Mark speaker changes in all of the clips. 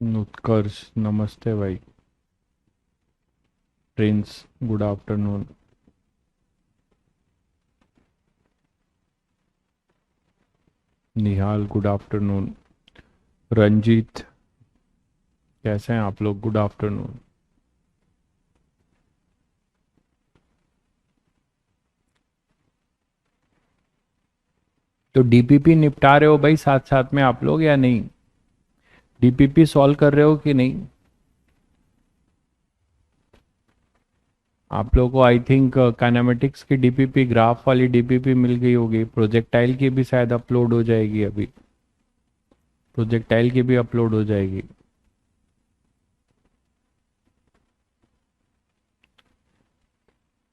Speaker 1: उत्कर्ष नमस्ते भाई। Prince good afternoon. Nihal good afternoon. Ranjit कैसे हैं आप लोग? Good afternoon. तो डीपीपी निपटा रहे हो भाई साथ साथ में आप लोग या नहीं? डीपीपी सॉल्व कर रहे हो कि नहीं? आप लोगों को आई थिंक काइनेमेटिक्स की डीपीपी, ग्राफ वाली डीपीपी मिल गई होगी। प्रोजेक्टाइल की भी शायद अपलोड हो जाएगी अभी। प्रोजेक्टाइल की भी अपलोड हो जाएगी।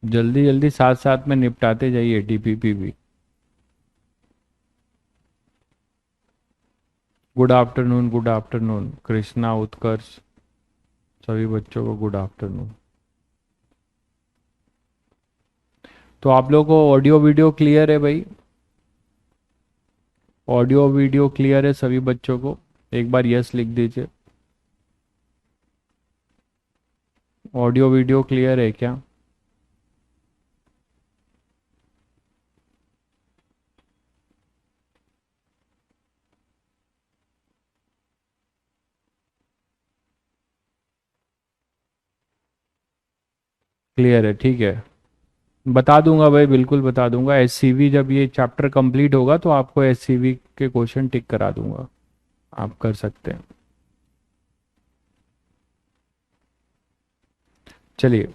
Speaker 1: जल्दी जल्दी साथ साथ में निपटाते जाइए डीपीपी भी। Good afternoon, good afternoon Krishna, Utkarsh, सभी बच्चों को गुड आफ्टरनून। तो आप लोगों को ऑडियो वीडियो क्लियर है भाई? ऑडियो वीडियो क्लियर है सभी बच्चों को? एक बार यस लिख दीजिए। ऑडियो वीडियो क्लियर है क्या? क्लियर है, ठीक है। बता दूंगा भाई, बिल्कुल बता दूंगा। एससीवी जब ये चैप्टर कंप्लीट होगा तो आपको एससीवी के क्वेश्चन टिक करा दूंगा। आप कर सकते हैं। चलिए,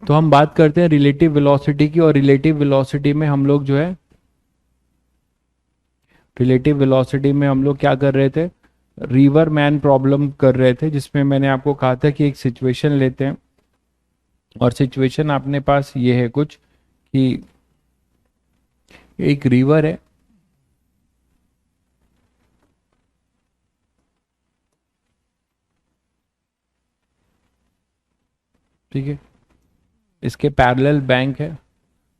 Speaker 1: तो हम बात करते हैं रिलेटिव वेलोसिटी की। और रिलेटिव वेलोसिटी में हम लोग जो है, रिलेटिव वेलोसिटी में हम लोग क्या कर रहे थे? रिवर मैन प्रॉब्लम कर रहे थे, जिसमें मैंने आपको कहा था कि एक सिचुएशन लेते हैं। और सिचुएशन अपने पास ये है कुछ कि एक रिवर है, ठीक है, इसके पैरेलल बैंक है।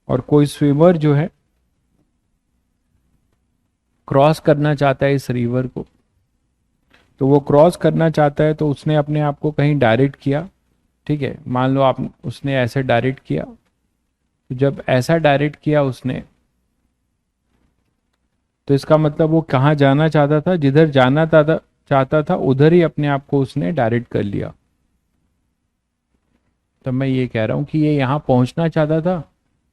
Speaker 1: और कोई स्विमर जो है क्रॉस करना चाहता है इस रिवर को। तो वो क्रॉस करना चाहता है तो उसने अपने आप को कहीं डायरेक्ट किया। ठीक है, मान लो आप, उसने ऐसे डायरेक्ट किया। तो जब ऐसा डायरेक्ट किया उसने, तो इसका मतलब वो कहाँ जाना चाहता था? जिधर जाना चाहता था उधर ही अपने आप को उसने डायरेक्ट कर लिया। तो मैं ये कह रहा हूं कि ये यहाँ पहुंचना चाहता था,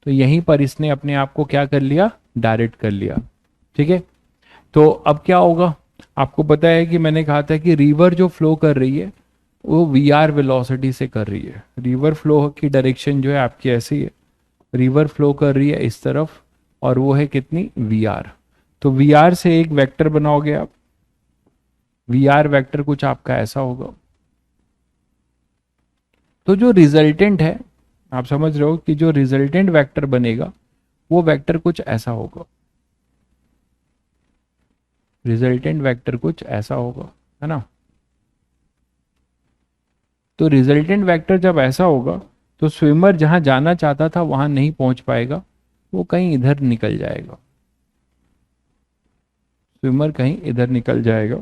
Speaker 1: तो यहीं पर इसने अपने आप को क्या कर लिया? डायरेक्ट कर लिया। ठीक है। तो अब क्या होगा? आपको पता है कि मैंने कहा था कि रिवर जो फ्लो कर रही है वो वी आर वेलोसिटी से कर रही है। रिवर फ्लो की डायरेक्शन जो है आपकी ऐसी है। रिवर फ्लो कर रही है इस तरफ, और वो है कितनी? V R. तो वी आर से एक वेक्टर बनाओगे आप। वी आर वेक्टर कुछ आपका ऐसा होगा। तो जो रिजल्टेंट है, आप समझ रहे हो कि जो रिजल्टेंट वेक्टर बनेगा वो वेक्टर कुछ ऐसा होगा। रिजल्टेंट वेक्टर कुछ ऐसा होगा, है ना? तो रिजल्टेंट वेक्टर जब ऐसा होगा तो स्विमर जहां जाना चाहता था वहां नहीं पहुंच पाएगा, वो कहीं इधर निकल जाएगा। स्विमर कहीं इधर निकल जाएगा।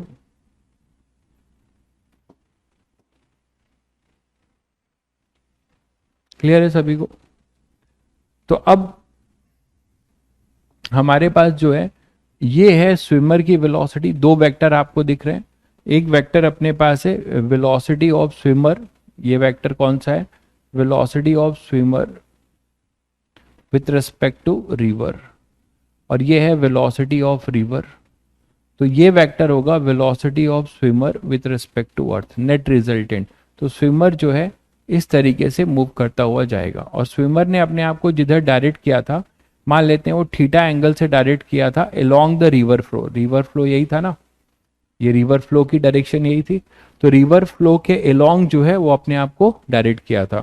Speaker 1: क्लियर है सभी को? तो अब हमारे पास जो है ये है स्विमर की वेलोसिटी। दो वेक्टर आपको दिख रहे हैं। एक वेक्टर अपने पास है वेलोसिटी ऑफ स्विमर। ये वेक्टर कौन सा है? Velocity of swimmer with respect to river. और ये है वेलोसिटी ऑफ रिवर। तो ये वेक्टर होगा velocity of swimmer with respect to earth, net resultant. तो स्विमर जो है इस तरीके से मूव करता हुआ जाएगा। और स्विमर ने अपने आप को जिधर डायरेक्ट किया था, मान लेते हैं वो थीटा एंगल से डायरेक्ट किया था along the river flow. River flow यही था ना, ये रिवर फ्लो की डायरेक्शन यही थी। तो रिवर फ्लो के अलोंग जो है वो अपने आप को डायरेक्ट किया था।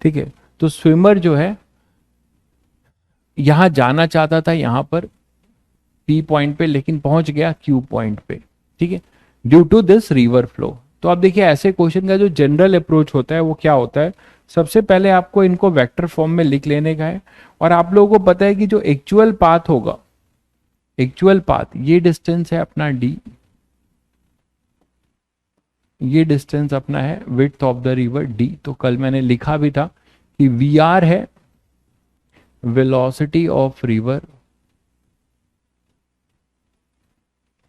Speaker 1: ठीक है। तो स्विमर जो है यहां जाना चाहता था, यहां पर पी पॉइंट पे, लेकिन पहुंच गया क्यू पॉइंट पे। ठीक है, due to this river flow. तो आप देखिए ऐसे क्वेश्चन का जो जनरल अप्रोच होता है वो क्या होता है? सबसे पहले आपको इनको वेक्टर फॉर्म में लिख लेने का है। और आप लोगों को पता है कि जो एक्चुअल पाथ होगा, एक्चुअल पाथ ये डिस्टेंस है अपना d, ये डिस्टेंस अपना है width of the river d। तो कल मैंने लिखा भी था कि vr है velocity of river,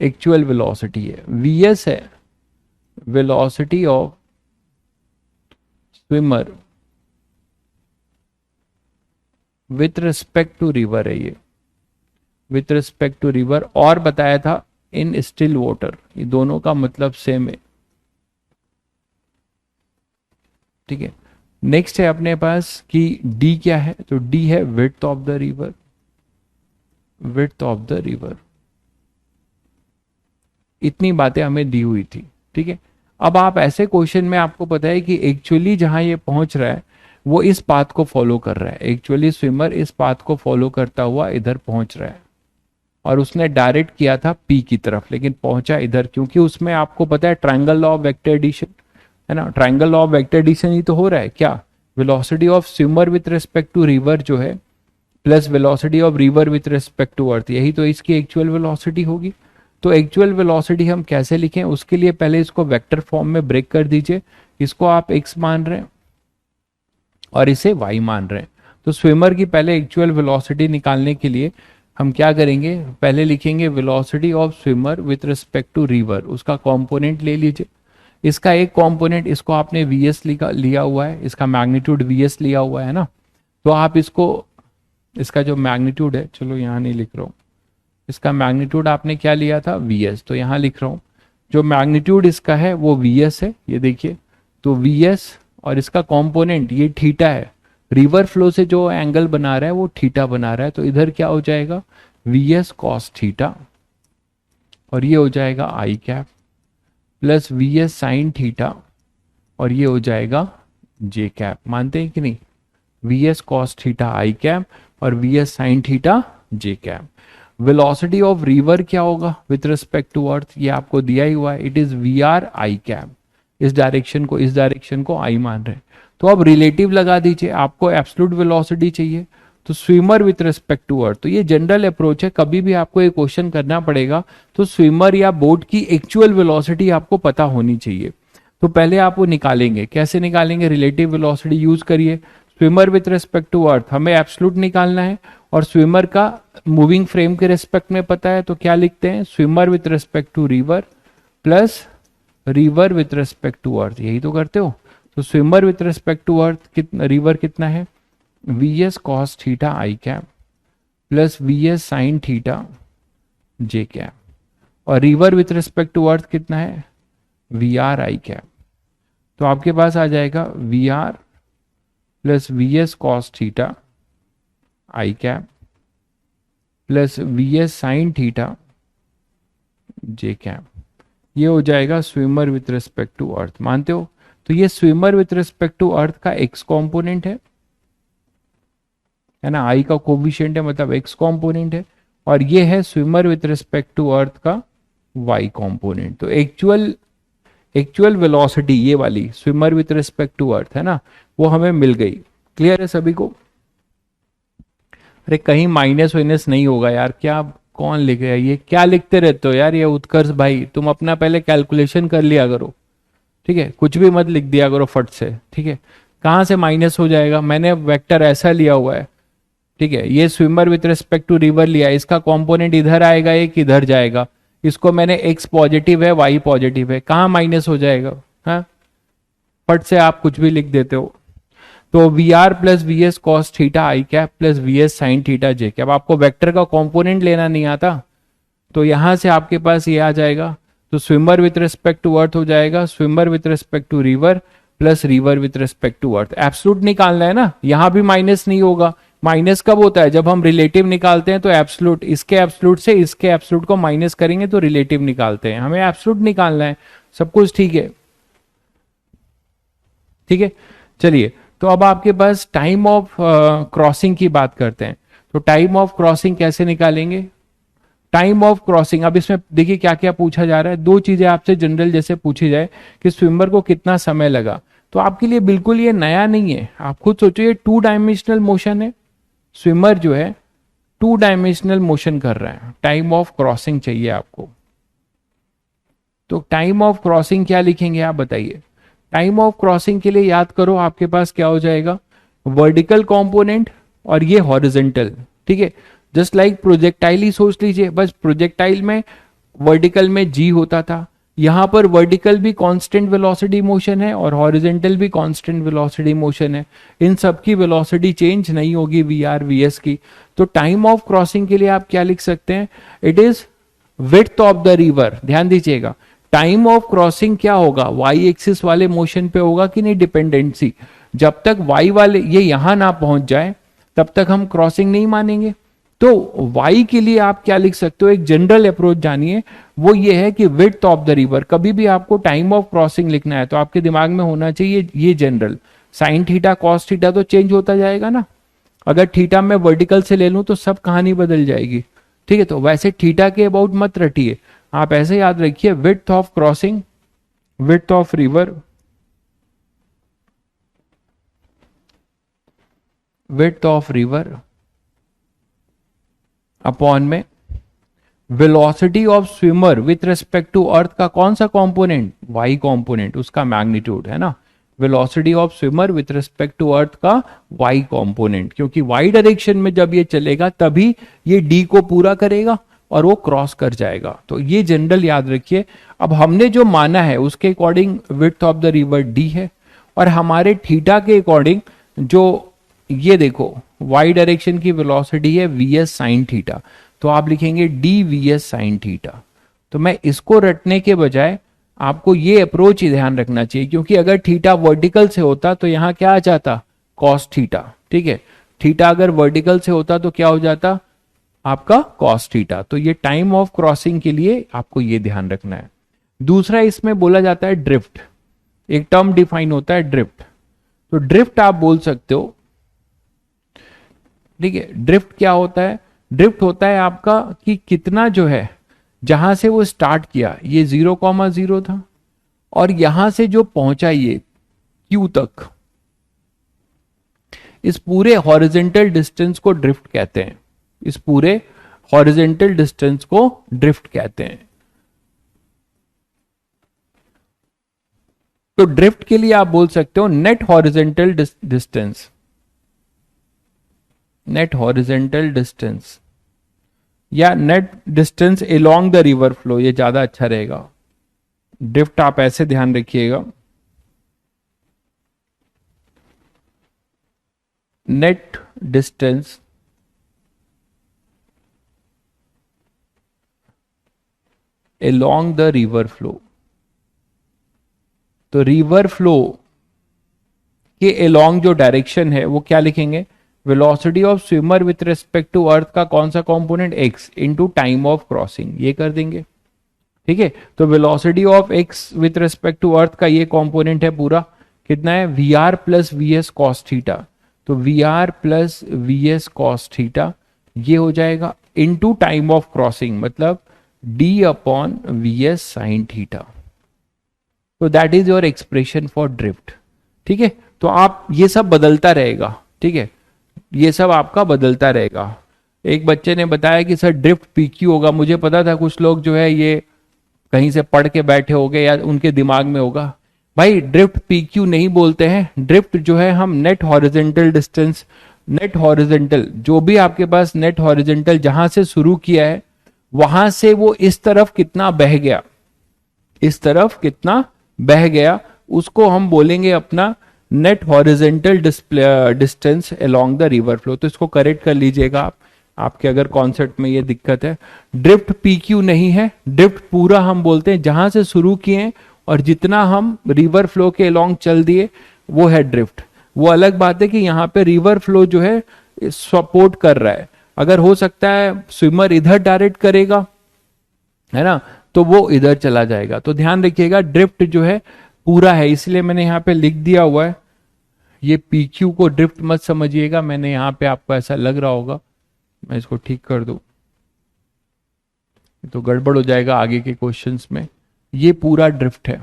Speaker 1: actual velocity है, vs है velocity of swimmer with respect to river है ये, विथ रिस्पेक्ट टू रिवर, और बताया था इन स्टिल वाटर, ये दोनों का मतलब सेम है। ठीक है, नेक्स्ट है अपने पास कि d क्या है, तो d है width of the river, width of the river. इतनी बातें हमें दी हुई थी। ठीक है, अब आप ऐसे क्वेश्चन में आपको पता है कि एक्चुअली जहां ये पहुंच रहा है वो इस पाथ को फॉलो कर रहा है, एक्चुअली स्विमर इस पाथ को फॉलो करता हुआ इधर पहुंच रहा है, और उसने डायरेक्ट किया था पी की तरफ लेकिन पहुंचा इधर, क्योंकि उसमें आपको पता है triangle law of vector addition है ना, triangle law of vector addition ही तो हो रहा है क्या, velocity of swimmer with respect to river जो है plus velocity of river with respect to earth, यही तो इसकी एक्चुअल वेलोसिटी होगी। तो एक्चुअल वेलोसिटी हम कैसे लिखें, उसके लिए पहले इसको वेक्टर फॉर्म में ब्रेक कर दीजिए, इसको आप x मान रहे हैं और इसे y मान रहे हैं। तो स्विमर की पहले एक्चुअल वेलोसिटी निकालने के लिए हम क्या करेंगे, पहले लिखेंगे velocity of swimmer with respect to river, उसका कंपोनेंट ले लीजिए, इसका एक कंपोनेंट इसको आपने vs लिया हुआ है, इसका मैग्नीट्यूड vs लिया हुआ है ना, तो आप इसको, इसका जो मैग्नीट्यूड है, चलो यहाँ नहीं लिख रहा हूँ, इसका मैग्नीट्यूड आपने क्या लिया था vs, तो यहाँ लिख रहा हूँ जो मैग्नीट्यूड इसका है वो vs है, ये देखिए, तो vs और इसका कंपोनेंट ये थीटा है, रिवर फ्लो से जो एंगल बना रहा है वो थीटा बना रहा है, तो इधर क्या हो जाएगा vs cos थीटा, और ये हो जाएगा i cap plus vs sine theta, और ये हो जाएगा जे कैप। मानते हैं कि नहीं, vs cos थीटा आई कैप और vs sine theta J cap. Velocity of river क्या होगा विथ रिस्पेक्ट टू अर्थ, ये आपको दिया ही हुआ है, it is vr I cap, इस डायरेक्शन को आई मान रहे हैं। तो अब रिलेटिव लगा दीजिए, आपको एब्सोल्यूट वेलोसिटी चाहिए, तो swimmer with respect to earth, तो ये जनरल अप्रोच है, कभी भी आपको एक क्वेश्चन करना पड़ेगा तो स्विमर या बोट की एक्चुअल वेलोसिटी आपको पता होनी चाहिए। तो पहले आप वो निकालेंगे, कैसे निकालेंगे, रिलेटिव वेलोसिटी यूज करिए, swimmer with respect to earth हमें एब्सोल्यूट निकालना है, और स्विमर का मूविंग फ्रेम के रिस्पेक्ट में पता है, तो क्या लिखते हैं, swimmer with respect to river plus river with respect to earth, यही तो करते हो। तो swimmer with respect to earth कितना, रिवर कितना है, vs cos थीटा आई cap plus vs sine theta जे कैप, और river with respect to earth कितना है, vr आई कैप। तो आपके पास आ जाएगा vr plus vs cos theta आई cap plus vs sine theta जे कैप, ये हो जाएगा swimmer with respect to earth. मानते हो, तो ये swimmer with respect to earth का x कंपोनेंट है ना, आई का कोफिशिएंट है मतलब x कंपोनेंट है, और ये है swimmer with respect to earth का y कंपोनेंट। तो एक्चुअल वेलोसिटी ये वाली swimmer with respect to earth है ना, वो हमें मिल गई। क्लियर है सभी को? अरे कहीं माइनस वाइनस नहीं होगा यार, क्या कौन लिख रहा है, ये क्या लिखते रहते हो यार, ये उत्कर्ष भाई, तुम अपना पहले कैलकुलेशन कर लिया करो, ठीक है, कुछ भी मत लिख दिया करो फट से, ठीक है। कहाँ से माइनस हो जाएगा, मैंने वेक्टर ऐसा लिया हुआ है, ठीक है, ये swimmer with respect to river लिया, इसका कंपोनेंट इधर आएगा, एक इधर जाएगा, इसको मैंने x पॉजिटिव है y पॉजिटिव है, कहाँ माइनस हो जाएगा, हाँ फट से आप कुछ भी लिख देते हो। तो vr plus vs cos theta आई cap plus vs sine theta जे कैप, आपको वेक्टर का कंपोनेंट लेना नहीं आता, तो यहां से आपके पास ये आ जाएगा, तो swimmer with respect to earth हो जाएगा swimmer with respect to river plus river with respect to earth. Absolute निकालना है ना, यहां भी माइनस नहीं होगा, माइनस कब होता है, जब हम रिलेटिव निकालते हैं, तो एब्सोल्यूट, इसके एब्सोल्यूट से इसके एब्सोल्यूट को माइनस करेंगे तो रिलेटिव निकालते हैं, हमें एब्सोल्यूट निकालना है, सब कुछ ठीक है, ठीक है। चलिए, तो अब आपके पास टाइम ऑफ क्रॉसिंग की बात करते हैं, तो टाइम ऑफ क्रॉसिंग कैसे निकालेंगे, टाइम ऑफ क्रॉसिंग, अब इसमें देखिए क्या क्या पूछा जा रहा है, दो चीजें आपसे जनरल जैसे पूछी जाए कि स्विमर को कितना समय लगा, तो आपके लिए बिल्कुल ये नया नहीं है, आप खुद सोचो, ये 2 डायमेंशनल मोशन है, स्विमर जो है टू डायमेंशनल मोशन कर रहा है, टाइम ऑफ क्रॉसिंग चाहिए आपको। तो टाइम ऑफ क्रॉसिंग क्या लिखेंगे आप बताइए। टाइम ऑफ क्रॉसिंग के लिए याद करो आपके पास क्या हो जाएगा, वर्टिकल कंपोनेंट और ये हॉरिजेंटल, ठीक है। जस्ट लाइक प्रोजेक्टाइल ही सोच लीजिए, बस प्रोजेक्टाइल में वर्टिकल में जी होता था, यहां पर वर्टिकल भी कांस्टेंट वेलोसिटी मोशन है और हॉरिजेंटल भी कांस्टेंट वेलोसिटी मोशन है। इन सब की वेलोसिटी चेंज नहीं होगी वी आर वी एस की। तो टाइम ऑफ क्रॉसिंग के लिए आप क्या लिख सकते हैं, it is width of the river. ध्यान दीजिएगा, टाइम ऑफ क्रॉसिंग क्या होगा, वाई एक्सिस वाले मोशन पे होगा कि नहीं डिपेंडेंसी। जब तक वाई वाले ये यहां ना पहुंच जाए तब तक हम क्रॉसिंग नहीं मानेंगे। तो वाई के लिए आप क्या लिख सकते हो, एक जनरल अप्रोच जानिए, वो ये है कि विड्थ ऑफ द रिवर। कभी भी आपको टाइम ऑफ क्रॉसिंग लिखना है तो आपके दिमाग में होना चाहिए ये general, sine theta cos theta तो चेंज होता जाएगा ना। अगर थीटा में वर्टिकल से ले लूं तो सब कहानी बदल जाएगी, ठीक है। तो वैसे थीटा के अबाउट मत रटिए, आप ऐसे याद रखिए width of crossing, width of river, width of river upon में velocity of swimmer with respect to earth का कौन सा कंपोनेंट, वाई कंपोनेंट, उसका मैग्नीट्यूड है ना। Velocity of swimmer with respect to earth का वाई कंपोनेंट, क्योंकि वाई डायरेक्शन में जब ये चलेगा तभी ये डी को पूरा करेगा और वो क्रॉस कर जाएगा। तो ये जनरल याद रखिए। अब हमने जो माना है उसके according width of the river D है, और हमारे थीटा के अकॉर्डिंग जो ये देखो वाई डायरेक्शन की वेलोसिटी है वी एस साइन थीटा, तो आप लिखेंगे D V S sine theta. तो मैं इसको रटने के बजाय आपको ये अप्रोच ही ध्यान रखना चाहिए, क्योंकि अगर थीटा वर्टिकल से होता तो यहां क्या आ जाता, कॉस थीटा, ठीक है। थीटा अगर वर्टिकल से होता तो क्या हो जाता आपका कॉस थीटा। तो ये टाइम ऑफ क्रॉसिंग के लिए आपको ये ध्यान रखना है। दूसरा इसमें बोला जाता है ड्रिफ्ट, एक टर्म डिफाइन होता है ड्रिफ्ट। तो ड्रिफ्ट आप बोल सकते हो, ठीक है। ड्रिफ्ट क्या होता है, ड्रिफ्ट होता है आपका कि कितना जो है, जहां से वो स्टार्ट किया ये 0,0 था और यहां से जो पहुंचा ये क्यू तक, इस पूरे हॉरिजेंटल डिस्टेंस को ड्रिफ्ट कहते हैं। इस पूरे हॉरिजेंटल डिस्टेंस को ड्रिफ्ट कहते हैं। तो ड्रिफ्ट के लिए आप बोल सकते हो net horizontal distance, net horizontal distance या net distance along the river flow, ये ज्यादा अच्छा रहेगा। ड्रिफ्ट आप ऐसे ध्यान रखिएगा, net distance along the river flow. तो रिवर फ्लो के अलोंग जो डायरेक्शन है वो क्या लिखेंगे, velocity of swimmer with respect to earth का कौन सा component, x into time of crossing, ये कर देंगे, ठीक है। तो velocity of x with respect to earth का ये कंपोनेंट है पूरा, कितना है, we r plus V S cos theta. तो we r plus V S cos theta ये हो जाएगा इनटू टाइम ऑफ क्रॉसिंग, मतलब d upon V S sine theta. तो that is your expression for drift, ठीक है। तो आप ये सब बदलता रहेगा, ठीक है, ये सब आपका बदलता रहेगा। एक बच्चे ने बताया कि सर ड्रिफ्ट पीक्यू होगा, मुझे पता था कुछ लोग जो है ये कहीं से पढ़ के बैठे होंगे या उनके दिमाग में होगा। भाई ड्रिफ्ट पीक्यू नहीं बोलते हैं, ड्रिफ्ट जो है हम net horizontal distance, net horizontal जो भी आपके पास नेट हॉरिजेंटल जहां से शुरू किया है वहां से वो इस तरफ कितना बह गया, इस तरफ कितना बह गया, उसको हम बोलेंगे अपना net horizontal distance along the river flow. तो इसको करेक्ट कर लीजिएगा आप, आपके अगर कॉन्सेप्ट में ये दिक्कत है। ड्रिफ्ट पीक्यू नहीं है, ड्रिफ्ट पूरा हम बोलते हैं जहां से शुरू किए और जितना हम रिवर फ्लो के अलोंग चल दिए वो है ड्रिफ्ट। वो अलग बात है कि यहाँ पे रिवर फ्लो जो है सपोर्ट कर रहा है, अगर हो सकता है स्विमर इधर डायरेक्ट करेगा, है ना, तो वो इधर चला जाएगा। तो ध्यान रखिएगा ड्रिफ्ट जो है पूरा है, इसलिए मैंने यहाँ पे लिख दिया हुआ है। ये पीक्यू को ड्रिफ्ट मत समझिएगा, मैंने यहाँ पे आपको ऐसा लग रहा होगा, मैं इसको ठीक कर दूं तो गड़बड़ हो जाएगा आगे के क्वेश्चंस में। ये पूरा ड्रिफ्ट है,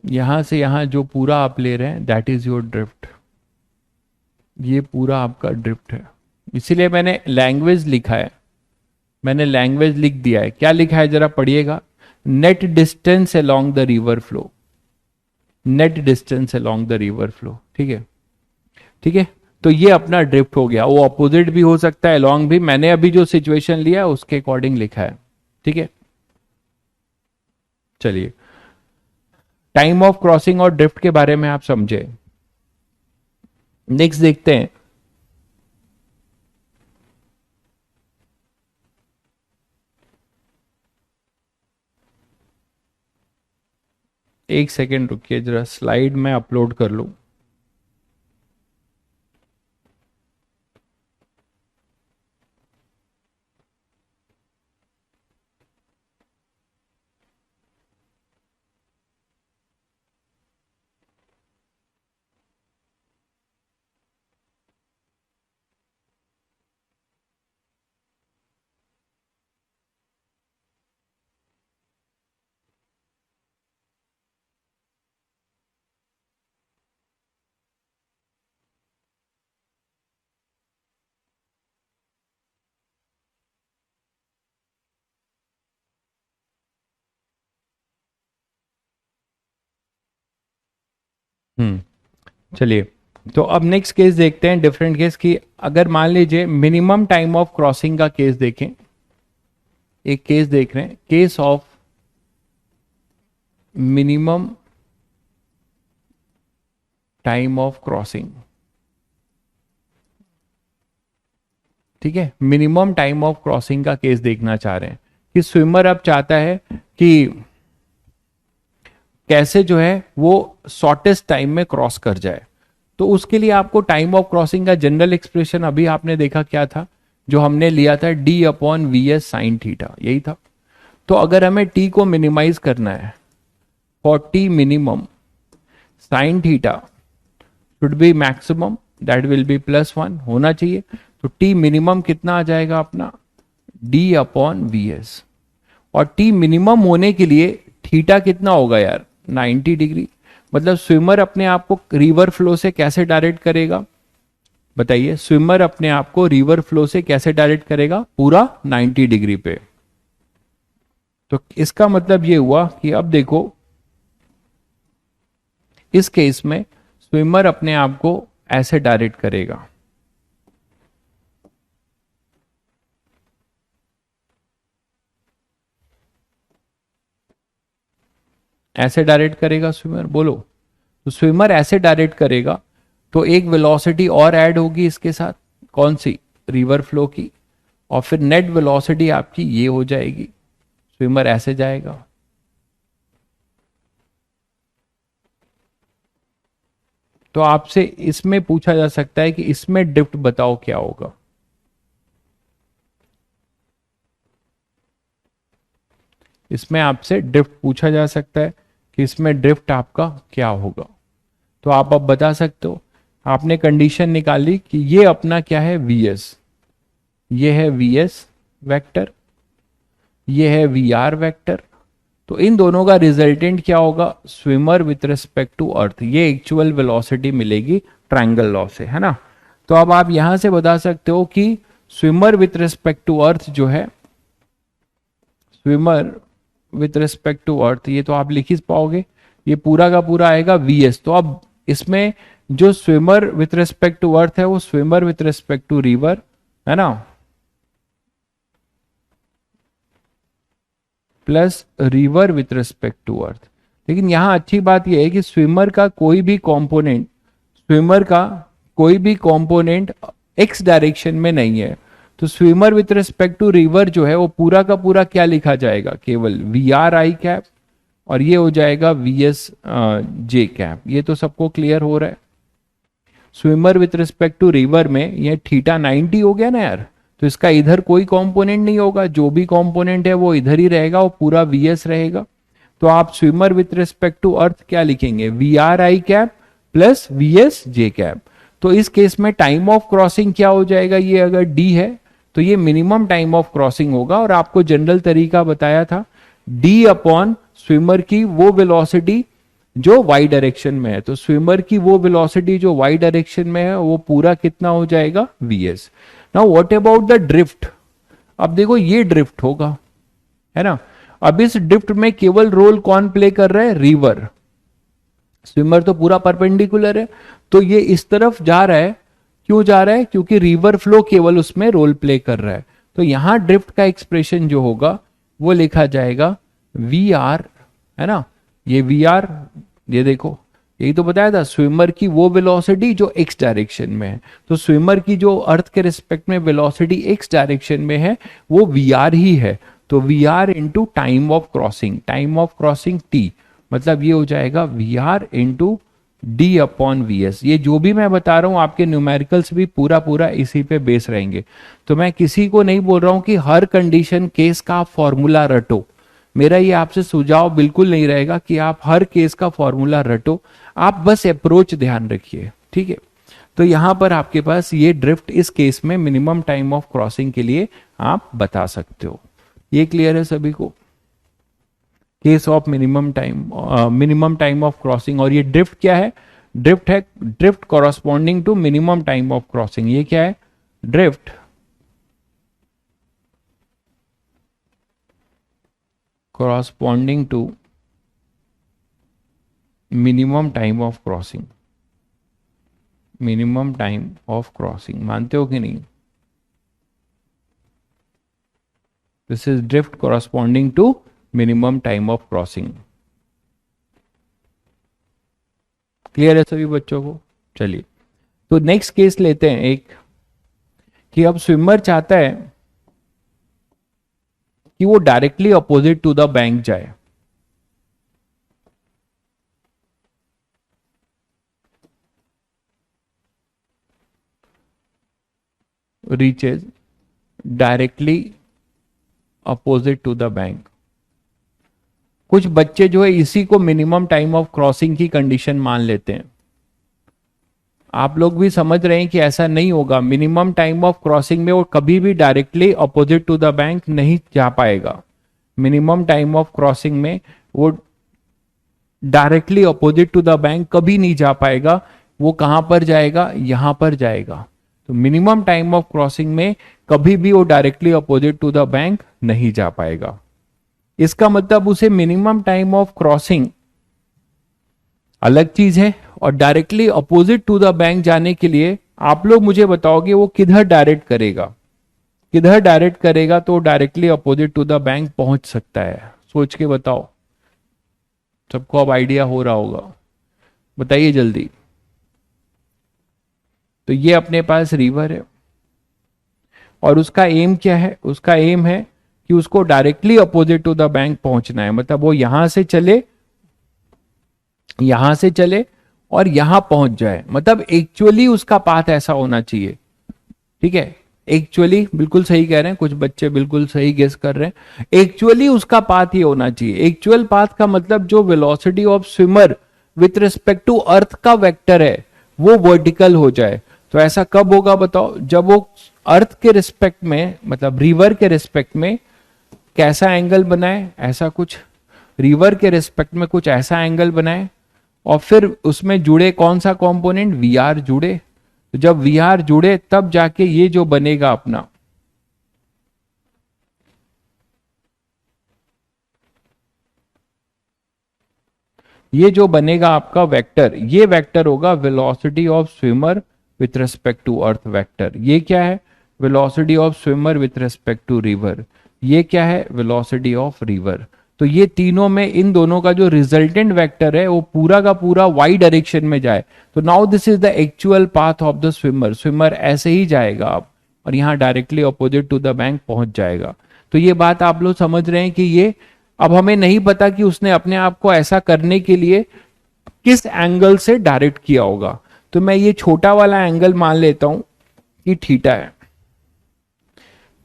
Speaker 1: यहां से यहां जो पूरा आप ले रहे हैं दैट इज योर ड्रिफ्ट, ये पूरा आपका ड्रिफ्ट है, इसीलिए मैंने लैंग्वेज लिखा है, मैंने लैंग्वेज लिख दिया है। क्या लिखा है जरा पढ़िएगा, net distance along the river flow, net distance along the river flow, ठीक है, ठीक है। तो ये अपना ड्रिफ्ट हो गया, वो ऑपोजिट भी हो सकता है, अलोंग भी, मैंने अभी जो सिचुएशन लिया है उसके अकॉर्डिंग लिखा है, ठीक है। चलिए, टाइम ऑफ क्रॉसिंग और ड्रिफ्ट के बारे में आप समझे। नेक्स्ट देखते हैं, एक सेकेंड रुकिए जरा, स्लाइड में अपलोड कर लूं। चलिए, तो अब नेक्स्ट केस देखते हैं, डिफरेंट केस की। अगर मान लीजिए मिनिमम टाइम ऑफ क्रॉसिंग का केस देखें, एक केस देख रहे हैं, case of minimum time of crossing, ठीक है, मिनिमम टाइम ऑफ क्रॉसिंग का केस देखना चाह रहे हैं कि स्विमर अब चाहता है कि कैसे जो है वो शॉर्टेस्ट टाइम में क्रॉस कर जाए। तो उसके लिए आपको टाइम ऑफ क्रॉसिंग का जनरल एक्सप्रेशन अभी आपने देखा क्या था, जो हमने लिया था D upon V S sine theta, यही था। तो अगर हमें टी को मिनिमाइज करना है, for T minimum sine theta should B maximum, that will be +1 होना चाहिए। तो टी मिनिमम कितना आ जाएगा अपना, डी अपॉन वी एस। और टी मिनिमम होने के लिए थीटा कितना होगा यार, 90 डिग्री। मतलब स्विमर अपने आप को रिवर फ्लो से कैसे डायरेक्ट करेगा, बताइए, स्विमर अपने आप को रिवर फ्लो से कैसे डायरेक्ट करेगा, पूरा 90 डिग्री पे। तो इसका मतलब ये हुआ कि अब देखो, इस केस में स्विमर अपने आप को ऐसे डायरेक्ट करेगा, ऐसे डायरेक्ट करेगा स्विमर, बोलो। तो स्विमर ऐसे डायरेक्ट करेगा, तो एक वेलोसिटी और ऐड होगी इसके साथ, कौन सी, रिवर फ्लो की, और फिर नेट वेलोसिटी आपकी ये हो जाएगी, स्विमर ऐसे जाएगा। तो आपसे इसमें पूछा जा सकता है कि इसमें ड्रिफ्ट बताओ क्या होगा। इसमें आपसे ड्रिफ्ट पूछा जा सकता है कि इसमें ड्रिफ्ट आपका क्या होगा। तो आप अब बता सकते हो, आपने कंडीशन निकाली कि ये अपना क्या है, वी एस, ये है वी एस वैक्टर, ये है वी आर वैक्टर। तो इन दोनों का रिजल्टेंट क्या होगा, swimmer with respect to earth, ये एक्चुअल वेलोसिटी मिलेगी ट्रायंगल लॉ से, है ना। तो अब आप यहां से बता सकते हो कि swimmer with respect to earth जो है, swimmer with respect to earth, ये तो आप लिख ही पाओगे, ये पूरा का पूरा आएगा वी एस। तो अब इसमें जो swimmer with respect to earth है वो swimmer with respect to river, है ना, plus river with respect to earth. लेकिन यहां अच्छी बात यह है कि स्विमर का कोई भी कंपोनेंट, स्विमर का कोई भी कंपोनेंट एक्स डायरेक्शन में नहीं है। तो swimmer with respect to river जो है वो पूरा का पूरा क्या लिखा जाएगा, केवल वी आर आई कैप, और ये हो जाएगा वी एस जे कैप। ये तो सबको क्लियर हो रहा है। Swimmer with respect to river में ये थीटा 90 हो गया ना यार, तो इसका इधर कोई कंपोनेंट नहीं होगा, जो भी कंपोनेंट है वो इधर ही रहेगा, वो पूरा वी एस रहेगा। तो आप swimmer with respect to earth क्या लिखेंगे, V R I cap plus we S J cap. तो इस केस में टाइम ऑफ क्रॉसिंग क्या हो जाएगा, ये अगर डी है तो ये मिनिमम टाइम ऑफ क्रॉसिंग होगा। और आपको जनरल तरीका बताया था, डी अपॉन स्विमर की वो वेलोसिटी जो वाई डायरेक्शन में है। तो स्विमर की वो वेलोसिटी जो वाई डायरेक्शन में है वो पूरा कितना हो जाएगा, vs। Now what about the drift. अब देखो ये ड्रिफ्ट होगा, है ना। अब इस ड्रिफ्ट में केवल रोल कौन प्ले कर रहा है, रिवर। स्विमर तो पूरा परपेंडिकुलर है, तो ये इस तरफ जा रहा है। क्यों जा रहा है, क्योंकि रिवर फ्लो केवल उसमें रोल प्ले कर रहा है। तो यहां ड्रिफ्ट का एक्सप्रेशन जो होगा वो लिखा जाएगा वी आर, है ना। ये वी आर, ये देखो यही तो बताया था, स्विमर की वो वेलोसिटी जो एक्स डायरेक्शन में है। तो स्विमर की जो अर्थ के रिस्पेक्ट में वेलोसिटी एक्स डायरेक्शन में है वो वी आर ही है। तो we R into time of crossing T, मतलब ये हो जाएगा we R into D upon V S. ये जो भी मैं बता रहा हूं आपके न्यूमेरिकल्स भी पूरा पूरा इसी पे बेस रहेंगे। तो मैं किसी को नहीं बोल रहा हूं कि हर कंडीशन केस का फॉर्मूला रटो। मेरा ये आपसे सुझाव बिल्कुल नहीं रहेगा कि आप हर केस का फॉर्मूला रटो, आप बस अप्रोच ध्यान रखिए, ठीक है। तो यहां पर आपके पास ये ड्रिफ्ट इस केस में मिनिमम टाइम ऑफ क्रॉसिंग के लिए आप बता सकते हो। ये क्लियर है सभी को, case of minimum time of crossing. और ये ड्रिफ्ट क्या है, ड्रिफ्ट है drift corresponding to minimum time of crossing. ये क्या है, drift corresponding to minimum time of crossing, minimum time of crossing, मानते हो कि नहीं। This is drift corresponding to minimum time of crossing। Clear है सभी बच्चों को। चलिए तो नेक्स्ट केस लेते हैं एक, कि अब स्विमर चाहता है कि वो directly opposite to the bank जाए। Reaches directly opposite to the bank. कुछ बच्चे जो है इसी को मिनिमम टाइम ऑफ क्रॉसिंग की कंडीशन मान लेते हैं। आप लोग भी समझ रहे हैं कि ऐसा नहीं होगा। मिनिमम टाइम ऑफ क्रॉसिंग में वो कभी भी directly opposite to the bank नहीं जा पाएगा। मिनिमम टाइम ऑफ क्रॉसिंग में वो directly opposite to the bank कभी नहीं जा पाएगा। वो कहां पर जाएगा, यहां पर जाएगा। तो मिनिमम टाइम ऑफ क्रॉसिंग में कभी भी वो directly opposite to the bank नहीं जा पाएगा। इसका मतलब उसे मिनिमम टाइम ऑफ क्रॉसिंग अलग चीज है, और directly opposite to the bank जाने के लिए आप लोग मुझे बताओगे वो किधर डायरेक्ट करेगा, किधर डायरेक्ट करेगा तो directly opposite to the bank पहुंच सकता है। सोच के बताओ, सबको अब आइडिया हो रहा होगा, बताइए जल्दी। तो ये अपने पास रिवर है और उसका एम क्या है, उसका एम है कि उसको directly opposite to the bank पहुंचना है। मतलब वो यहां से चले और यहां पहुंच जाए। मतलब एक्चुअली उसका पाथ ऐसा होना चाहिए, ठीक है। एक्चुअली बिल्कुल सही कह रहे हैं, कुछ बच्चे बिल्कुल सही गेस कर रहे हैं। एक्चुअली उसका पाथ ये होना चाहिए। एक्चुअल पाथ का मतलब जो velocity of swimmer with respect to earth का वेक्टर है वो वर्टिकल हो जाए। तो ऐसा कब होगा बताओ, जब वो अर्थ के रिस्पेक्ट में, मतलब रिवर के रिस्पेक्ट में कैसा एंगल बनाए, ऐसा कुछ रिवर के रिस्पेक्ट में कुछ ऐसा एंगल बनाए, और फिर उसमें जुड़े कौन सा कंपोनेंट, वी आर जुड़े। तो जब वी आर जुड़े तब जाके ये जो बनेगा अपना, ये जो बनेगा आपका वेक्टर, ये वेक्टर होगा velocity of swimmer with respect to earth vector. ये क्या है, velocity of swimmer with respect to river. ये क्या है, वेलोसिटी ऑफ रिवर। तो ये तीनों में इन दोनों का जो रिजल्टेंट वेक्टर है वो पूरा का पूरा वाई डायरेक्शन में जाए। तो now this is the actual path of the swimmer. Swimmer ऐसे ही जाएगा अब, और यहां directly opposite to the bank पहुंच जाएगा। तो ये बात आप लोग समझ रहे हैं कि ये, अब हमें नहीं पता कि उसने अपने आप को ऐसा करने के लिए किस एंगल से डायरेक्ट किया होगा। तो मैं ये छोटा वाला एंगल मान लेता हूं कि थीटा है,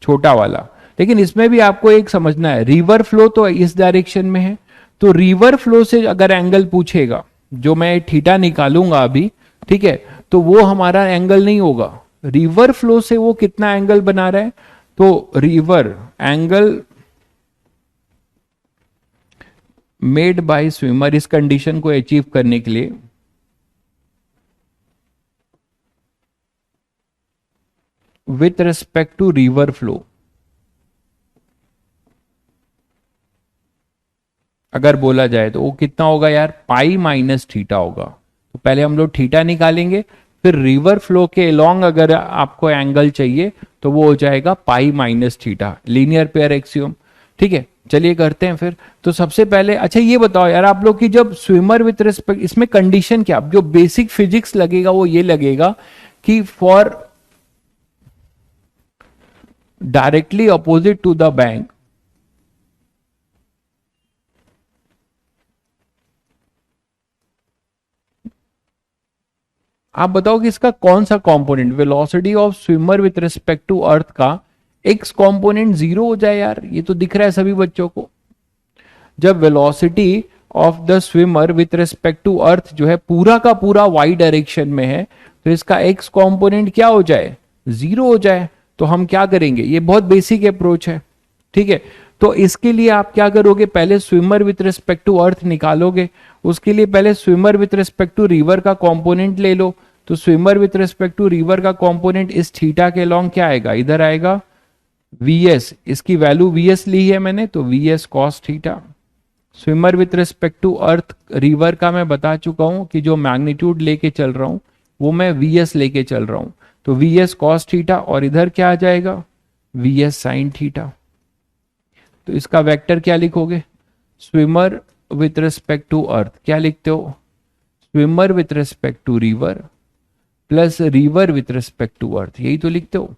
Speaker 1: छोटा वाला। लेकिन इसमें भी आपको एक समझना है, रिवर फ्लो तो इस डायरेक्शन में है। तो रिवर फ्लो से अगर एंगल पूछेगा, जो मैं थीटा निकालूंगा अभी, ठीक है, तो वो हमारा एंगल नहीं होगा। रिवर फ्लो से वो कितना एंगल बना रहा है, तो river angle made by swimmer, इस कंडीशन को अचीव करने के लिए with respect to river flow, अगर बोला जाए तो वो कितना होगा यार, पाई माइनस थीटा होगा। तो पहले हम लोग थीटा निकालेंगे, फिर रिवर फ्लो के अलोंग अगर आपको एंगल चाहिए तो वो हो जाएगा पाई minus theta, linear pair axiom. ठीक है, चलिए करते हैं फिर। तो सबसे पहले अच्छा ये बताओ यार आप लोग की जब स्विमर विथ रिस्पेक्ट, इसमें कंडीशन क्या, जो बेसिक फिजिक्स लगेगा वो ये लगेगा कि for directly opposite to the bank, आप बताओ कि इसका कौन सा component, velocity of swimmer with respect to earth का एक्स कंपोनेंट जीरो हो जाए यार। ये तो दिख रहा है सभी बच्चों को, जब velocity of the swimmer with respect to earth जो है पूरा का पूरा वाई डायरेक्शन में है, तो इसका एक्स कंपोनेंट क्या हो जाए, जीरो हो जाए। तो हम क्या करेंगे, ये बहुत बेसिक अप्रोच है। ठीक है, तो इसके लिए आप क्या करोगे, पहले swimmer with respect to earth निकालोगे, उसके लिए पहले swimmer with respect to river का कंपोनेंट ले लो। तो swimmer with respect to river का कंपोनेंट इस थीटा के लॉन्ग क्या आएगा, इधर आएगा Vs, इसकी वैल्यू Vs ली है मैंने, तो Vs cos थीटा। Swimmer with respect to earth river का मैं बता चुका हूं कि जो मैग्नीट्यूड लेके चल रहा हूं वो मैं Vs लेके चल रहा हूं, तो Vs cos थीटा, और इधर क्या आ जाएगा Vs sin थीटा। तो इसका वेक्टर क्या लिखोगे, swimmer with respect to earth क्या लिखते हो, swimmer with respect to river plus river with respect to earth, यही तो लिखते हो।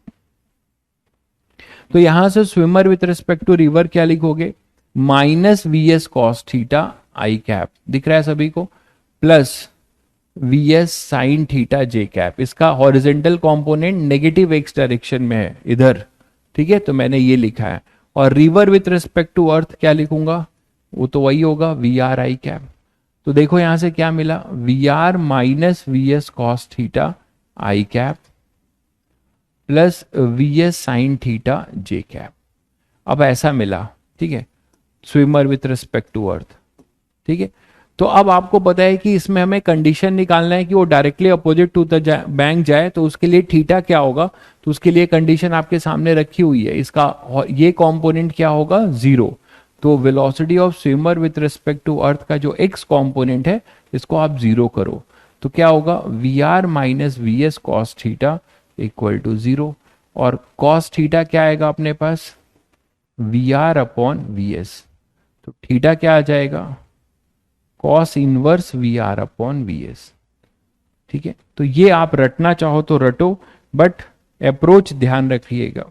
Speaker 1: तो यहां से swimmer with respect to river क्या लिखोगे, माइनस Vs cos थीटा आई कैप, दिख रहा है सभी को, प्लस Vs sin थीटा जे कैप। इसका horizontal component negative X direction में है इधर। ठीक है, तो मैंने ये लिखा है। और river with respect to earth क्या लिखूंगा, वो तो वही होगा Vr आई कैप। तो देखो यहां से क्या मिला, Vr minus Vs cos theta आई cap plus Vs sin theta जे कैप। अब ऐसा मिला, ठीक है, swimmer with respect to earth. ठीक है, तो अब आपको पता है कि इसमें हमें कंडीशन निकालना है कि वो directly opposite to the bank जाए, तो उसके लिए थीटा क्या होगा, तो उसके लिए कंडीशन आपके सामने रखी हुई है, इसका ये कंपोनेंट क्या होगा, जीरो। तो velocity of swimmer with respect to earth का जो एक्स कंपोनेंट है इसको आप जीरो करो, तो क्या होगा, Vr minus Vs cos theta equal to zero. और cos थीटा क्या आएगा अपने पास, Vr अपॉन Vs, तो थीटा क्या आ जाएगा, cos inverse Vr upon Vs। ठीक है, तो ये आप रटना चाहो तो रटो, बट अप्रोच ध्यान रखिएगा।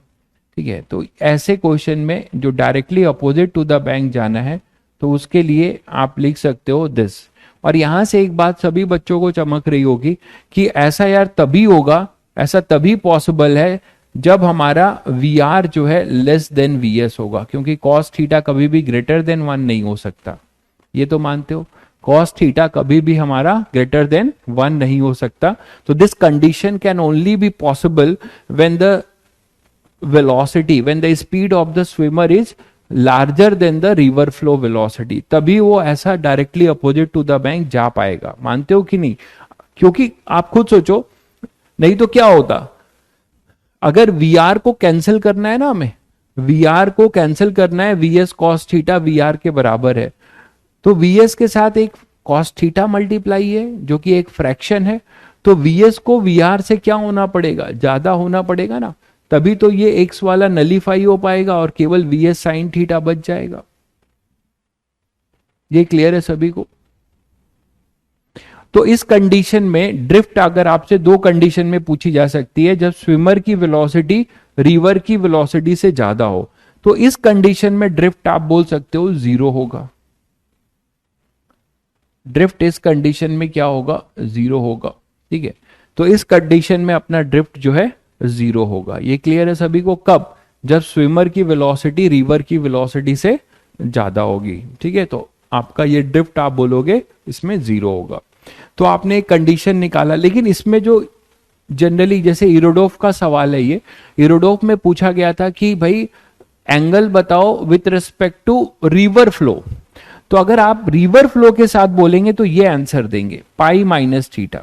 Speaker 1: ठीक है, तो ऐसे क्वेश्चन में जो directly opposite to the bank जाना है तो उसके लिए आप लिख सकते हो दिस। और यहां से एक बात सभी बच्चों को चमक रही होगी कि ऐसा यार तभी होगा, ऐसा तभी पॉसिबल है जब हमारा Vr जो है लेस देन Vs होगा, क्योंकि cos थीटा कभी भी ग्रेटर देन 1 नहीं हो सकता, ये तो मानते हो। cos थीटा कभी भी हमारा ग्रेटर देन 1 नहीं हो सकता। तो this condition can only be possible when the velocity, when the speed of the swimmer is larger than the river flow velocity, तभी वो ऐसा directly opposite to the bank जा पाएगा। मानते हो कि नहीं, क्योंकि आप खुद सोचो, नहीं तो क्या होता, अगर Vr को कैंसिल करना है ना, हमें Vr को कैंसिल करना है, Vs cos थीटा Vr के बराबर है, तो Vs के साथ एक cos थीटा मल्टीप्लाई है जो कि एक फ्रैक्शन है, तो Vs को Vr से क्या होना पड़ेगा, ज्यादा होना पड़ेगा ना, तभी तो ये x वाला नलीफाई हो पाएगा और केवल Vs sin थीटा बच जाएगा। ये क्लियर है सभी को। तो इस कंडीशन में ड्रिफ्ट अगर आपसे दो कंडीशन में पूछी जा सकती है, जब स्विमर की वेलोसिटी रिवर की वेलोसिटी से ज्यादा हो, तो इस कंडीशन में ड्रिफ्ट आप बोल सकते हो जीरो होगा। ड्रिफ्ट इस कंडीशन में क्या होगा, जीरो होगा। ठीक है, तो इस कंडीशन में अपना ड्रिफ्ट जो है जीरो होगा। ये क्लियर है सभी को, कब, जब स्विमर की वेलोसिटी रिवर की वेलोसिटी से ज्यादा होगी। ठीक है, तो आपका ये ड्रिफ्ट आप बोलोगे इसमें जीरो होगा। तो आपने एक कंडीशन निकाला, लेकिन इसमें जो जनरली जैसे इरोडोफ का सवाल है, ये इरोडोफ में पूछा गया था कि भाई एंगल बताओ with respect to river flow, तो अगर आप रिवर फ्लो के साथ बोलेंगे तो ये आंसर देंगे पाई माइनस थीटा।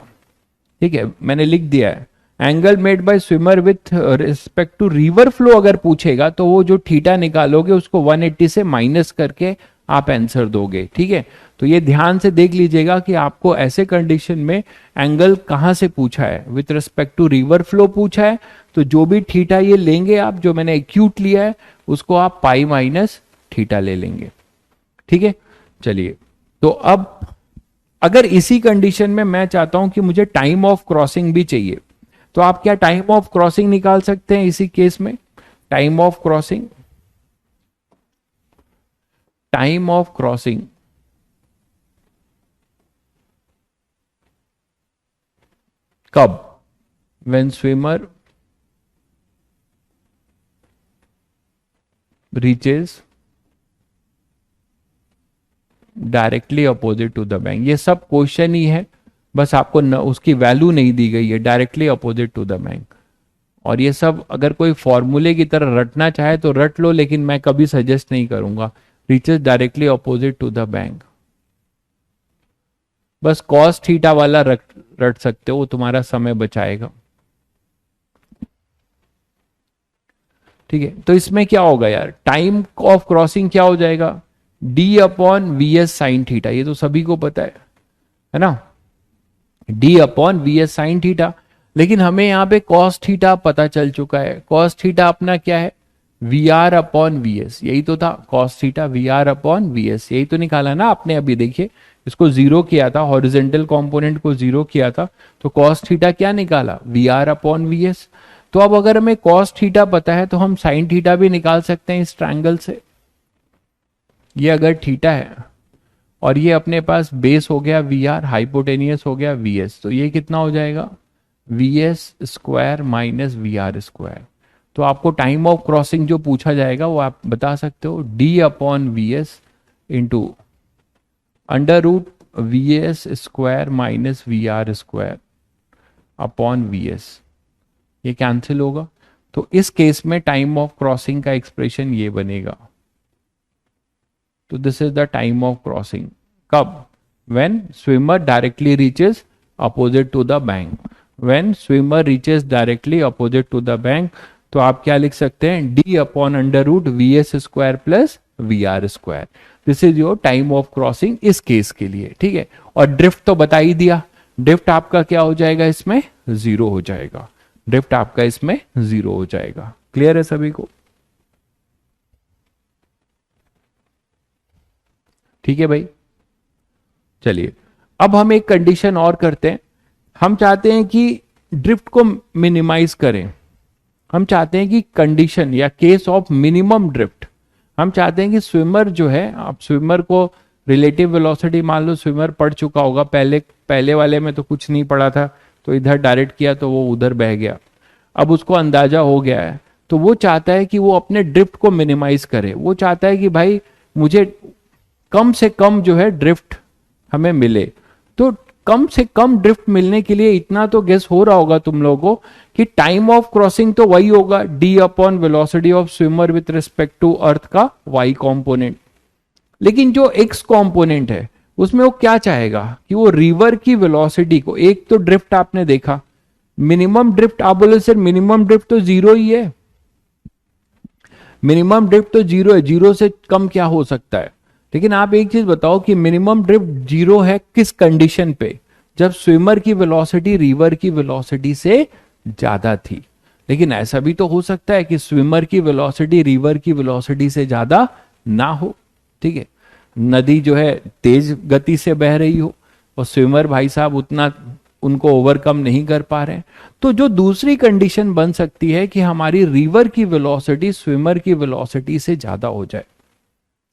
Speaker 1: ठीक है, मैंने लिख दिया है angle made by swimmer with respect to river flow अगर पूछेगा तो वो जो थीटा निकालोगे उसको 180 से माइनस करके आप आंसर दोगे। ठीक है, तो ये ध्यान से देख लीजिएगा कि आपको ऐसे कंडीशन में एंगल कहां से पूछा है, with respect to river flow पूछा है तो जो भी थीटा ये लेंगे आप, जो मैंने एक्यूट लिया है उसको आप पाई माइनस थीटा ले लेंगे। ठीक है, चलिए तो अब अगर इसी कंडीशन में मैं चाहता हूं कि मुझे टाइम ऑफ क्रॉसिंग भी चाहिए, तो आप क्या टाइम ऑफ क्रॉसिंग निकाल सकते हैं इसी केस में? Time of crossing, time of crossing कब? When swimmer reaches directly opposite to the bank. ये सब क्वेश्चन ही है, बस आपको उसकी वैल्यू नहीं दी गई है, directly opposite to the bank. और ये सब अगर कोई फॉर्मूले की तरह रटना चाहे तो रट लो, लेकिन मैं कभी सजेस्ट नहीं करूंगा। Reaches directly opposite to the bank, बस कॉस थीटा वाला रट सकते हो, वो तुम्हारा समय बचाएगा। ठीक है, तो इसमें क्या होगा यार, टाइम ऑफ क्रॉसिंग क्या हो जाएगा? D upon V S sine theta, ये तो सभी को पता है ना, D upon V S sine theta. लेकिन हमें यहाँ पे कॉस थीटा पता चल चुका है। कॉस थीटा अपना क्या है? We are upon we S, यही तो था cos theta, V are upon we S, यही तो निकाला ना आपने अभी। देखिए इसको जीरो किया था, हॉरिजेंटल कंपोनेंट को जीरो किया था, तो कॉस थीटा क्या निकाला? V are upon we S. तो अब अगर हमें कॉस थीटा पता है तो हम साइन थीटा भी निकाल सकते हैं इस ट्रायंगल से। ये अगर थीटा है और ये अपने पास बेस हो गया वी आर, हाइपोटेनियस हो गया वी एस, तो ये कितना हो जाएगा? V S square minus we are square. तो आपको टाइम ऑफ क्रॉसिंग जो पूछा जाएगा वो आप बता सकते हो d upon we s into under root v S square minus we are square upon V S. ये कैंसिल होगा, तो इस केस में टाइम ऑफ क्रॉसिंग का एक्सप्रेशन ये बनेगा। तो this is the time of crossing कब? When swimmer directly reaches opposite to the bank. When swimmer reaches directly opposite to the bank, तो आप क्या लिख सकते हैं? D upon under root v S square plus V are square. This is your time of crossing इस case के लिए। ठीक है, और ड्रिफ्ट तो बता ही दिया, ड्रिफ्ट आपका क्या हो जाएगा? इसमें जीरो हो जाएगा, ड्रिफ्ट आपका इसमें जीरो हो जाएगा। क्लियर है सभी को? ठीक है भाई, चलिए अब हम एक कंडीशन और करते हैं। हम चाहते हैं कि ड्रिफ्ट को मिनिमाइज करें, हम चाहते हैं कि कंडीशन या केस ऑफ मिनिमम ड्रिफ्ट, हम चाहते हैं कि स्विमर जो है, आप स्विमर को रिलेटिव वेलोसिटी मान लो, स्विमर पढ़ चुका होगा, पहले वाले में तो कुछ नहीं पढ़ा था, तो इधर डायरेक्ट किया तो वो उधर बह गया, अब उसको अंदाजा हो गया है। तो वो चाहता है कि वो अपने ड्रिफ्ट को मिनिमाइज करे, वो चाहता है कि भाई मुझे कम से कम जो है ड्रिफ्ट हमें मिले। तो कम से कम ड्रिफ्ट मिलने के लिए इतना तो गेस हो रहा होगा तुम लोगों को कि टाइम ऑफ क्रॉसिंग तो वही होगा, D upon velocity of swimmer with respect to earth का वाई कॉम्पोनेंट। लेकिन जो एक्स कॉम्पोनेंट है उसमें वो क्या चाहेगा कि वो रिवर की वेलोसिटी को, एक तो ड्रिफ्ट आपने देखा, मिनिमम ड्रिफ्ट आप बोले सर मिनिमम ड्रिफ्ट तो जीरो ही है, मिनिमम ड्रिफ्ट तो जीरो है, जीरो से कम क्या हो सकता है। लेकिन आप एक चीज बताओ कि मिनिमम ड्रिफ्ट जीरो है किस कंडीशन पे? जब स्विमर की वेलोसिटी रिवर की वेलोसिटी से ज्यादा थी। लेकिन ऐसा भी तो हो सकता है कि स्विमर की वेलोसिटी रिवर की वेलोसिटी से ज्यादा ना हो। ठीक है, नदी जो है तेज गति से बह रही हो और स्विमर भाई साहब उतना उनको ओवरकम नहीं कर पा रहे हैं, तो जो दूसरी कंडीशन बन सकती है कि हमारी रिवर की वेलोसिटी स्विमर की वेलोसिटी से ज्यादा हो जाए,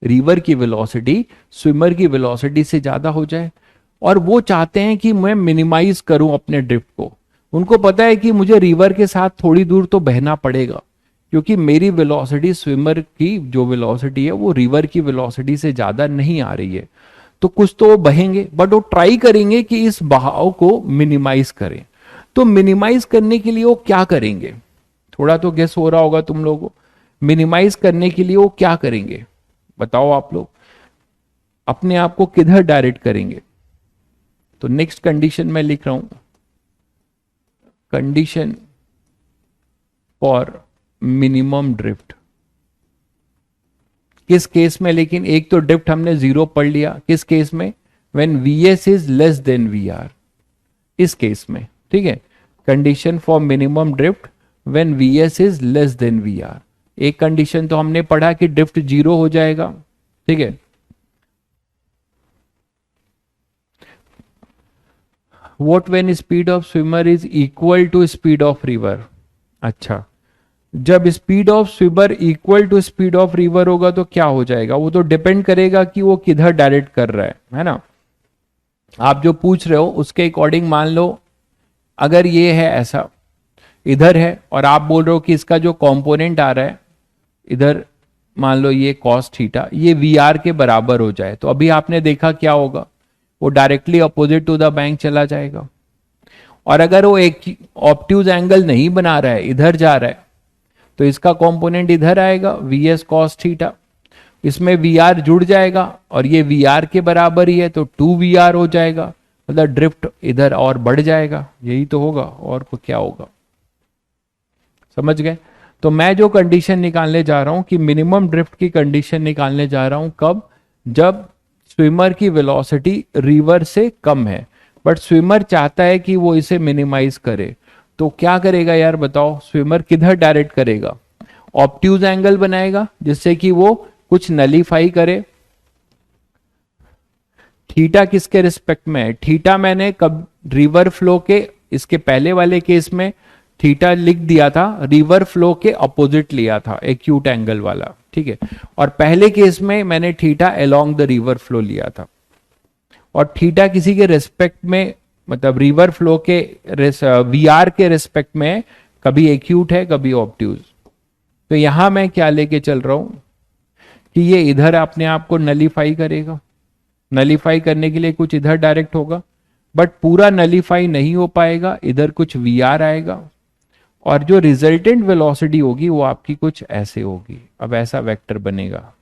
Speaker 1: रिवर की वेलोसिटी स्विमर की वेलोसिटी से ज्यादा हो जाए, और वो चाहते हैं कि मैं मिनिमाइज करूं अपने ड्रिफ्ट को। उनको पता है कि मुझे रिवर के साथ थोड़ी दूर तो बहना पड़ेगा, क्योंकि मेरी वेलोसिटी स्विमर की जो वेलोसिटी है वो रिवर की वेलोसिटी से ज्यादा नहीं आ रही है। तो कुछ तो वो बहेंगे, बट वो ट्राई करेंगे कि इस बहाव को मिनिमाइज करें। तो मिनिमाइज करने के लिए वो क्या करेंगे? थोड़ा तो गेस हो रहा होगा तुम लोगों को। मिनिमाइज करने के लिए वो क्या करेंगे बताओ आप लोग? अपने आप को किधर डायरेक्ट करेंगे? तो नेक्स्ट कंडीशन मैं लिख रहा हूं, कंडीशन फॉर मिनिमम ड्रिफ्ट। किस केस में? लेकिन एक तो ड्रिफ्ट हमने जीरो पढ़ लिया, किस केस में? When Vs is less than Vr, इस केस में, ठीक है। Condition for minimum drift when Vs is less than Vr। एक कंडीशन तो हमने पढ़ा कि ड्रिफ्ट जीरो हो जाएगा, ठीक है। What when speed of swimmer is equal to speed of river? अच्छा, जब speed of swimmer equal to speed of river होगा तो क्या हो जाएगा? वो तो डिपेंड करेगा कि वो किधर डायरेक्ट कर रहा है ना। आप जो पूछ रहे हो उसके अकॉर्डिंग मान लो, अगर ये है ऐसा, इधर है, और आप बोल रहे हो कि इसका जो कंपोनेंट आ रहा है इधर, मान लो ये कॉस थीटा, ये Vr के बराबर हो जाए, तो अभी आपने देखा क्या होगा? वो directly opposite to the bank चला जाएगा। और अगर वो एक ऑब्ट्यूज एंगल नहीं बना रहा है, इधर जा रहा है, तो इसका कंपोनेंट इधर आएगा Vs cos थीटा, इसमें Vr जुड़ जाएगा और ये Vr के बराबर ही है, तो 2Vr हो जाएगा, मतलब ड्रिफ्ट इधर और बढ़ जाएगा। यही तो होगा, और क्या होगा? समझ गए? तो मैं जो कंडीशन निकालने जा रहा हूं कि मिनिमम ड्रिफ्ट की कंडीशन निकालने जा रहा हूं, कब? जब स्विमर की वेलोसिटी रिवर से कम है, बट स्विमर चाहता है कि वो इसे मिनिमाइज करे, तो क्या करेगा यार बताओ? स्विमर किधर डायरेक्ट करेगा? ऑब्ट्यूज एंगल बनाएगा जिससे कि वो कुछ नलीफाई करे। थीटा किसके रिस्पेक्ट में है? थीटा मैंने कब रिवर फ्लो के, इसके पहले वाले केस में थीटा लिख दिया था, रिवर फ्लो के अपोजिट लिया था, एक्यूट एंगल वाला, ठीक है। और पहले केस में मैंने theta along the river flow लिया था, और थीटा किसी के रिस्पेक्ट में, मतलब रिवर फ्लो के Vr के रिस्पेक्ट में कभी एक्यूट है कभी ऑब्ट्यूज। तो यहां मैं क्या लेके चल रहा हूं कि ये इधर अपने आप को नलीफाई करेगा, नलीफाई करने के लिए कुछ इधर डायरेक्ट होगा, बट पूरा नलीफाई नहीं हो पाएगा, इधर कुछ Vr आएगा, और जो रिजल्टेंट वेलोसिटी होगी वो आपकी कुछ ऐसे होगी। अब ऐसा वेक्टर बनेगा,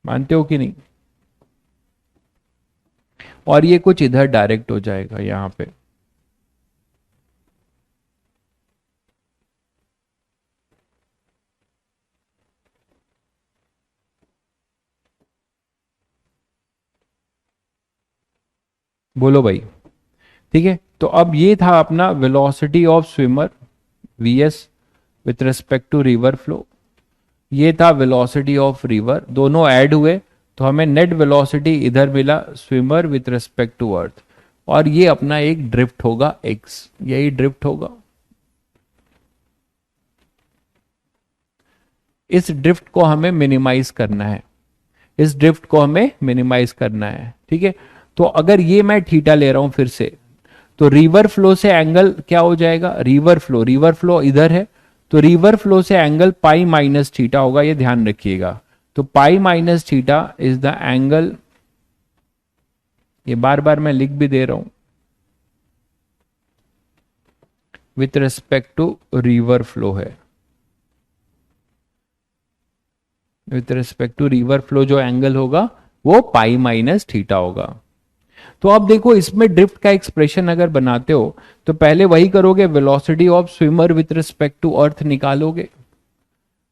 Speaker 1: मानते हो कि नहीं? और ये कुछ इधर डायरेक्ट हो जाएगा यहां पे। बोलो भाई, ठीक है। तो अब ये था अपना velocity of swimmer Vs with respect to river flow, ये था वेलोसिटी ऑफ रिवर, दोनों ऐड हुए तो हमें नेट वेलोसिटी इधर मिला swimmer with respect to earth, और ये अपना एक ड्रिफ्ट होगा x, यही ड्रिफ्ट होगा। इस ड्रिफ्ट को हमें मिनिमाइज करना है, इस ड्रिफ्ट को हमें मिनिमाइज करना है, ठीक है। तो अगर ये मैं थीटा ले रहा हूं फिर से, तो रिवर फ्लो से एंगल क्या हो जाएगा? रिवर फ्लो इधर है, तो रिवर फ्लो से एंगल पाई माइनस थीटा होगा, ये ध्यान रखिएगा। तो pi minus theta is the angle, ये बार बार मैं लिख भी दे रहा हूं, with respect to river flow है, with respect to river flow जो एंगल होगा वो पाई माइनस थीटा होगा। तो अब देखो, इसमें ड्रिफ्ट का एक्सप्रेशन अगर बनाते हो तो पहले वही करोगे, velocity of swimmer with respect to earth निकालोगे,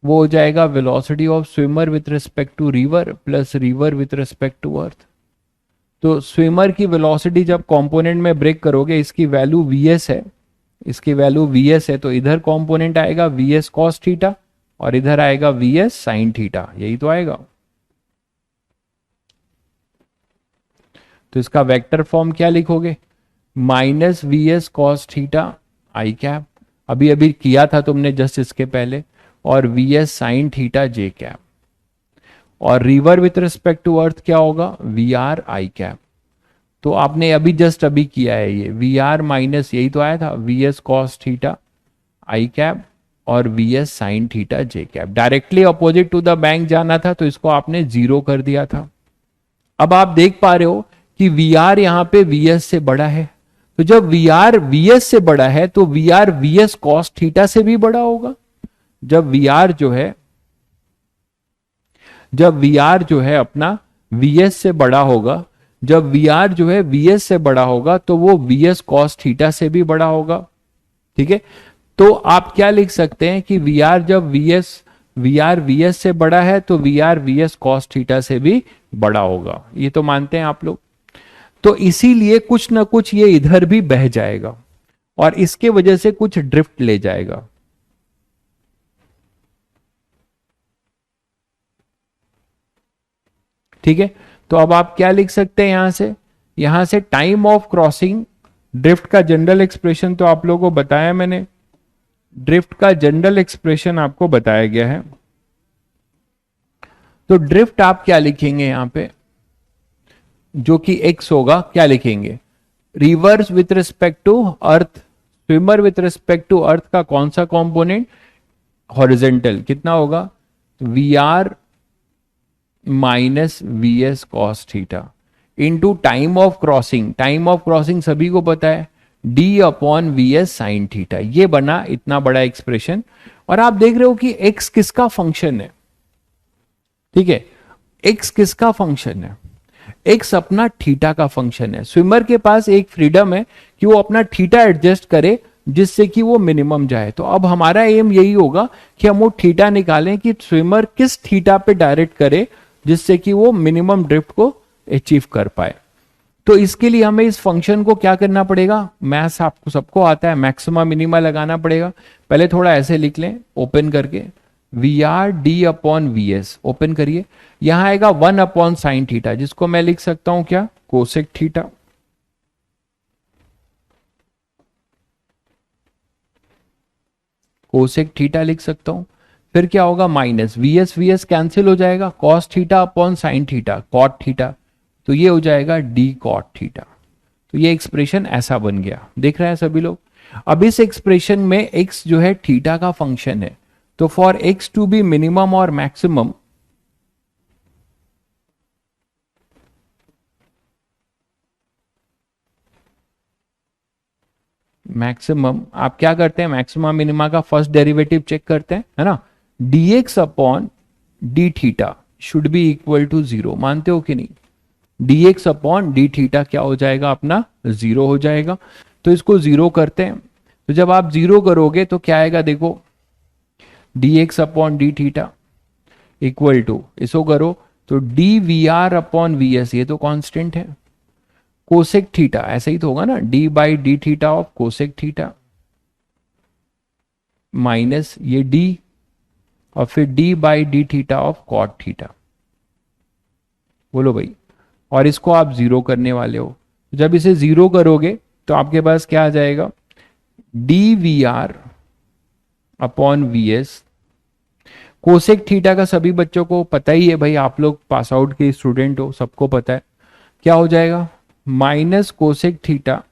Speaker 1: वो हो जाएगा velocity of swimmer with respect to river plus river with respect to earth. तो स्विमर की वेलोसिटी जब कंपोनेंट में ब्रेक करोगे, इसकी वैल्यू Vs है, इसकी वैल्यू Vs है, तो इधर कंपोनेंट आएगा Vs cos थीटा और इधर आएगा Vs sin थीटा, यही तो आएगा। तो इसका वेक्टर फॉर्म क्या लिखोगे? माइनस Vs cos थीटा आई कैप, अभी अभी किया था तुमने जस्ट इसके पहले, और Vs sin थीटा जे कैप, और river with respect to earth क्या होगा? Vr I cap. तो आपने अभी जस्ट अभी किया है ये Vr माइनस, यही तो आया था, Vs cos थीटा आई कैप और Vs sin theta J cap. Directly opposite to the bank जाना था तो इसको आपने जीरो कर दिया था। अब आप देख पा रहे हो कि Vr यहां पे Vs से बड़ा है, तो जब Vr Vs से बड़ा है तो Vr Vs cos थीटा से भी बड़ा होगा। जब Vr जो है अपना Vs से बड़ा होगा, जब Vr जो है Vs से बड़ा होगा तो वो Vs cos थीटा से भी बड़ा होगा। ठीक है, तो आप क्या लिख सकते हैं कि Vr जब Vr Vs से बड़ा है तो Vr Vs cos थीटा से भी बड़ा होगा, ये तो मानते हैं आप लोग। तो इसीलिए कुछ ना कुछ ये इधर भी बह जाएगा और इसके वजह से कुछ ड्रिफ्ट ले जाएगा। ठीक है, तो अब आप क्या लिख सकते हैं यहां से टाइम ऑफ क्रॉसिंग, ड्रिफ्ट का जनरल एक्सप्रेशन तो आप लोगों को बताया मैंने, ड्रिफ्ट का जनरल एक्सप्रेशन आपको बताया गया है। तो ड्रिफ्ट आप क्या लिखेंगे यहां पे, जो कि x होगा, क्या लिखेंगे, rivers with respect to earth, swimmer with respect to earth का कौन सा कॉम्पोनेंट, हॉरिजेंटल, कितना होगा, Vr minus Vs cos theta into time of crossing, time of crossing सभी को पता है, d upon Vs sine theta. ये बना इतना बड़ा एक्सप्रेशन। और आप देख रहे हो कि x किसका फंक्शन है, ठीक है, x किसका फंक्शन है, x अपना थीटा का फंक्शन है। स्विमर के पास एक फ्रीडम है कि वो अपना थीटा एडजस्ट करे जिससे कि वो मिनिमम जाए। तो अब हमारा एम यही होगा कि हम वो थीटा निकालें कि स्विमर किस थीटा पे डायरेक्ट करे जिससे कि वो मिनिमम ड्रिफ्ट को अचीव कर पाए। तो इसके लिए हमें इस फंक्शन को क्या करना पड़ेगा, मैथ्स आपको सबको आता है, मैक्सिमा मिनिमा लगाना पड़ेगा। पहले थोड़ा ऐसे लिख लें ओपन करके, Vr d upon Vs, open करिए, यहां आएगा 1 अपॉन साइन थीटा, जिसको मैं लिख सकता हूं क्या, कोसेक थीटा। कोसेक थीटा लिख सकता हूं। फिर क्या होगा, माइनस Vs कैंसिल हो जाएगा, cos theta upon sine theta, cot theta, तो ये हो जाएगा डी कॉट थीटा। तो ये एक्सप्रेशन ऐसा बन गया, देख रहे हैं सभी लोग। अब इस एक्सप्रेशन में x जो है थीटा का फंक्शन है, तो for x to be minimum और मैक्सिमम, मैक्सिमम आप क्या करते हैं, मैक्सिमम मिनिमा का फर्स्ट डेरिवेटिव चेक करते हैं, है ना, dx upon D theta should be equal to 0, मानते हो कि नहीं, dx अपॉन डी थीटा क्या हो जाएगा अपना, 0 हो जाएगा। तो इसको 0 करते हैं, तो जब आप 0 करोगे तो क्या आएगा, देखो dx upon D theta equal to, इसको करो तो dVr अपॉन Vs, ये तो कांस्टेंट है, कोसेक थीटा ऐसे ही तो होगा ना, d by D theta of cosec theta minus ये d और फिर d by D theta of cot theta. बोलो भाई, और इसको आप 0 करने वाले हो, जब इसे 0 करोगे तो आपके पास क्या आ जाएगा, dVr upon Vs, cosec theta का सभी बच्चों को पता ही है भाई, आप लोग पास आउट के स्टूडेंट हो, सबको पता है, क्या हो जाएगा, minus cosec theta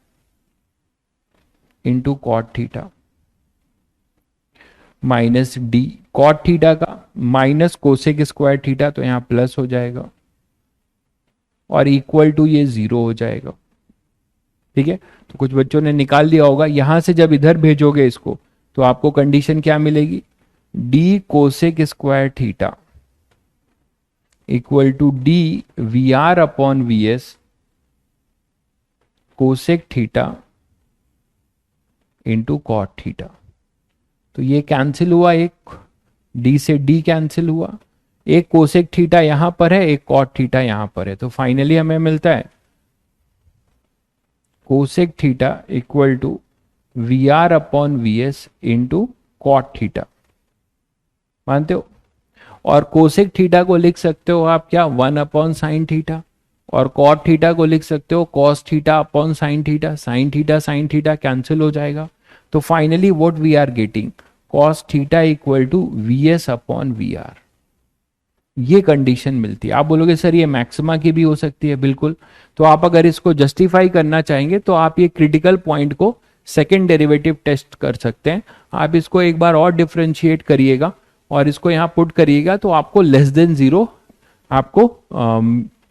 Speaker 1: into cot theta minus D, cot theta का माइनस कोसेक स्क्वायर थीटा, तो यहां प्लस हो जाएगा और इक्वल टू ये 0 हो जाएगा। ठीक है, तो कुछ बच्चों ने निकाल दिया होगा, यहां से जब इधर भेजोगे इसको तो आपको कंडीशन क्या मिलेगी, D cosec square theta equal to D Vr upon Vs cosec theta into cot theta. तो ये कैंसिल हुआ, एक d से d कैंसिल हुआ, एक कोसेक थीटा यहां पर है, एक कॉट थीटा यहां पर है, तो फाइनली हमें मिलता है cosec theta equal to Vr upon Vs into cot theta, मानते हो। और कोसेक थीटा को लिख सकते हो आप क्या, 1 अपॉन साइन थीटा, और कॉट थीटा को लिख सकते हो cos theta upon sine theta, sine theta cancel हो जाएगा। तो finally what we are getting, cos theta equal to Vs upon Vr, ये कंडीशन मिलती है। आप बोलोगे सर ये मैक्सिमा की भी हो सकती है, बिल्कुल। तो आप अगर इसको जस्टिफाई करना चाहेंगे तो आप ये क्रिटिकल पॉइंट को सेकेंड डेरिवेटिव टेस्ट कर सकते हैं। आप इसको एक बार और डिफ्रेंशिएट करिएगा और इसको यहाँ पुट करिएगा तो आपको लेस देन 0, आपको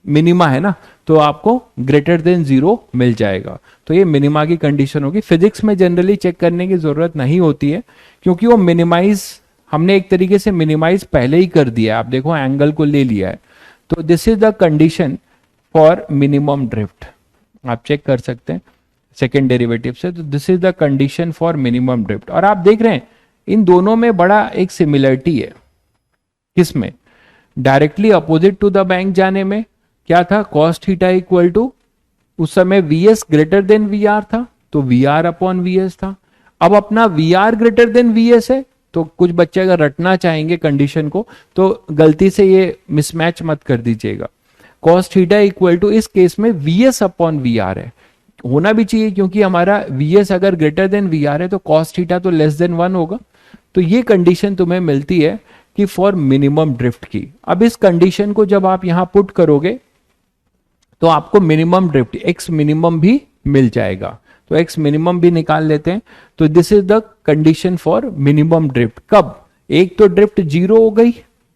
Speaker 1: मिनिमा है ना, तो आपको ग्रेटर देन 0 मिल जाएगा। तो ये मिनिमा की कंडीशन होगी। फिजिक्स में जनरली चेक करने की जरूरत नहीं होती है क्योंकि वो मिनिमाइज, हमने एक तरीके से मिनिमाइज पहले ही कर दिया है। आप देखो एंगल को ले लिया है, तो this is the condition for minimum drift, आप चेक कर सकते हैं सेकेंड डेरिवेटिव से। तो this is the condition for minimum drift. और आप देख रहे हैं इन दोनों में बड़ा एक सिमिलरिटी है, किसमें? Directly opposite to the bank जाने में क्या था, कॉस थीटा इक्वल टू, उस समय वीएस ग्रेटर देन वीआर था, तो वीआर अपॉन वीएस था। अब अपना वीआर ग्रेटर देन वीएस है, तो कुछ बच्चे अगर रटना चाहेंगे कंडीशन को तो गलती से ये मिसमैच मत कर दीजिएगा। कॉस थीटा इक्वल टू इस केस में वीएस अपॉन वीआर है, होना भी चाहिए क्योंकि हमारा वीएस अगर ग्रेटर देन वीआर है तो कॉस थीटा तो लेस देन 1 होगा। तो ये कंडीशन तुम्हें मिलती है कि फॉर मिनिमम ड्रिफ्ट की। अब इस कंडीशन को जब आप यहां पुट करोगे तो आपको मिनिमम ड्रिफ्ट एक्स मिनिमम भी मिल जाएगा। तो एक्स मिनिमम भी निकाल लेते हैं। तो this is the condition for minimum drift. कब? एक तो ड्रिफ्ट जीरो हो गई,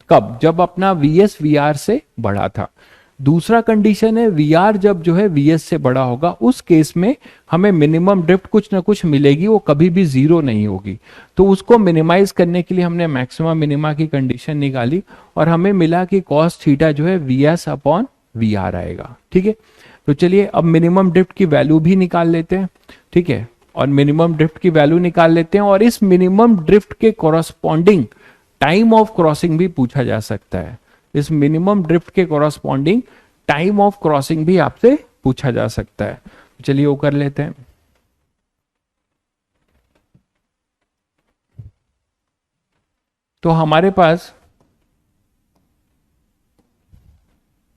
Speaker 1: कब? जब अपना वीएस वीआर से बड़ा था। दूसरा कंडीशन है वीआर जब जो है वीएस से बड़ा होगा, उस केस में हमें मिनिमम ड्रिफ्ट कुछ ना कुछ मिलेगी, वो कभी भी जीरो नहीं होगी। तो उसको मिनिमाइज करने के लिए हमने मैक्सिमम मिनिमा की कंडीशन निकाली और हमें मिला कि कॉस थीटा जो है वीएस अपॉन वीआर आएगा। ठीक है, तो चलिए अब मिनिमम ड्रिफ्ट की वैल्यू भी निकाल लेते हैं। ठीक है, और मिनिमम ड्रिफ्ट की वैल्यू निकाल लेते हैं और इस मिनिमम ड्रिफ्ट के कॉरस्पॉन्डिंग टाइम ऑफ क्रॉसिंग भी पूछा जा सकता है। इस मिनिमम ड्रिफ्ट के कॉरस्पॉन्डिंग टाइम ऑफ क्रॉसिंग भी आपसे पूछा जा सकता है। चलिए वो कर लेते हैं। तो हमारे पास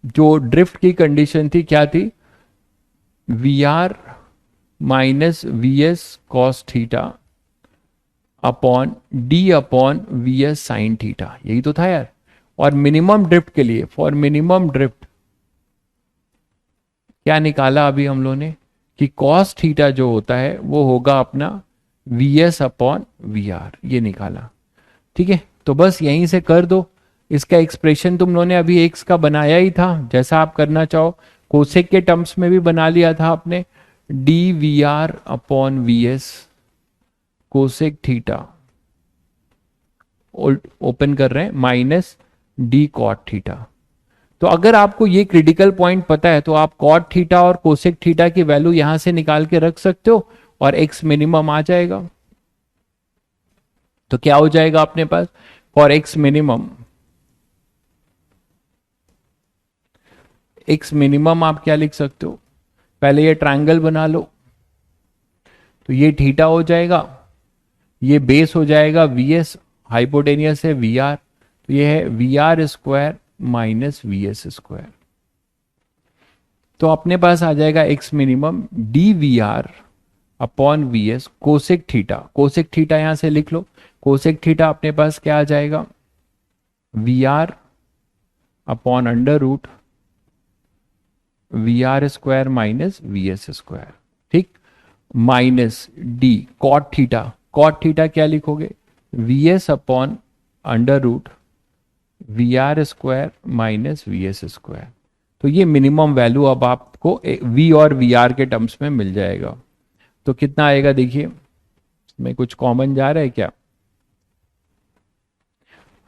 Speaker 1: जो ड्रिफ्ट की कंडीशन थी क्या थी, V R minus V S cos theta upon D upon V S sine theta, यही तो था यार। और मिनिमम ड्रिफ्ट के लिए, फॉर मिनिमम ड्रिफ्ट क्या निकाला अभी हम लोगों ने कि कॉस थीटा जो होता है वो होगा अपना V S upon V R, ये निकाला। ठीक है, तो बस यहीं से कर दो। इसका एक्सप्रेशन तुम लोगों ने अभी एक्स का बनाया ही था, जैसा आप करना चाहो। कोसेक के टर्म्स में भी बना लिया था आपने, D V are upon we S cosec theta, open कर रहे हैं, माइनस डी कॉट थीटा। तो अगर आपको ये क्रिटिकल पॉइंट पता है तो आप कॉट थीटा और कोसेक थीटा की वैल्यू यहां से निकाल के रख सकते हो और एक्स मिनिमम आ जाएगा। तो क्या हो जाएगा अपने पास, for x minimum, x minimum आप क्या लिख सकते हो, पहले ये ट्रायंगल बना लो। तो ये थीटा हो जाएगा, ये बेस हो जाएगा वी एस, हाइपोटेनियस है वी आर, तो ये है we are square minus V S square. तो अपने पास आ जाएगा X minimum D V are upon we S cosec theta. Cosec theta यहां से लिख लो, कोसेक थीटा अपने पास क्या आ जाएगा, we are upon under root we are square minus V S square. ठीक, minus D cot theta, cot theta क्या लिखोगे, v S upon under root we are square minus V S square. तो ये minimum value अब आपको we और we are के terms में मिल जाएगा। तो कितना आएगा देखिए, में कुछ कॉमन जा रहा है क्या,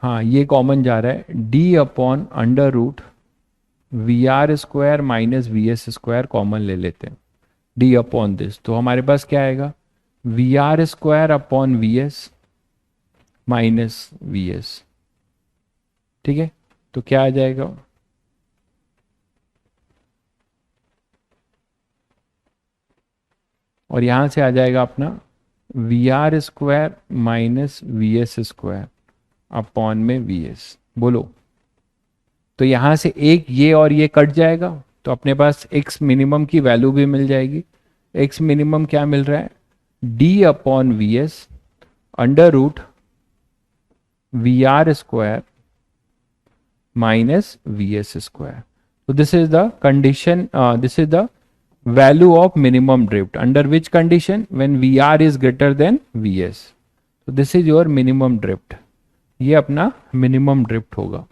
Speaker 1: हाँ ये कॉमन जा रहा है, D upon under root we are square minus V S square common ले लेते हैं, डी अपॉन दिस। तो हमारे पास क्या आएगा, V are square upon we S minus we S. ठीक है, तो क्या आ जाएगा, और यहां से आ जाएगा अपना V are square minus V S square upon में वी एस। बोलो, तो यहां से एक ये और ये कट जाएगा, तो अपने पास एक्स मिनिमम की वैल्यू भी मिल जाएगी। एक्स मिनिमम क्या मिल रहा है, D upon V S under root we are square minus V S square. तो this is the condition, this is the value of minimum drift under which condition, when VR is greater than VS. so this is your minimum drift, ये अपना minimum drift होगा।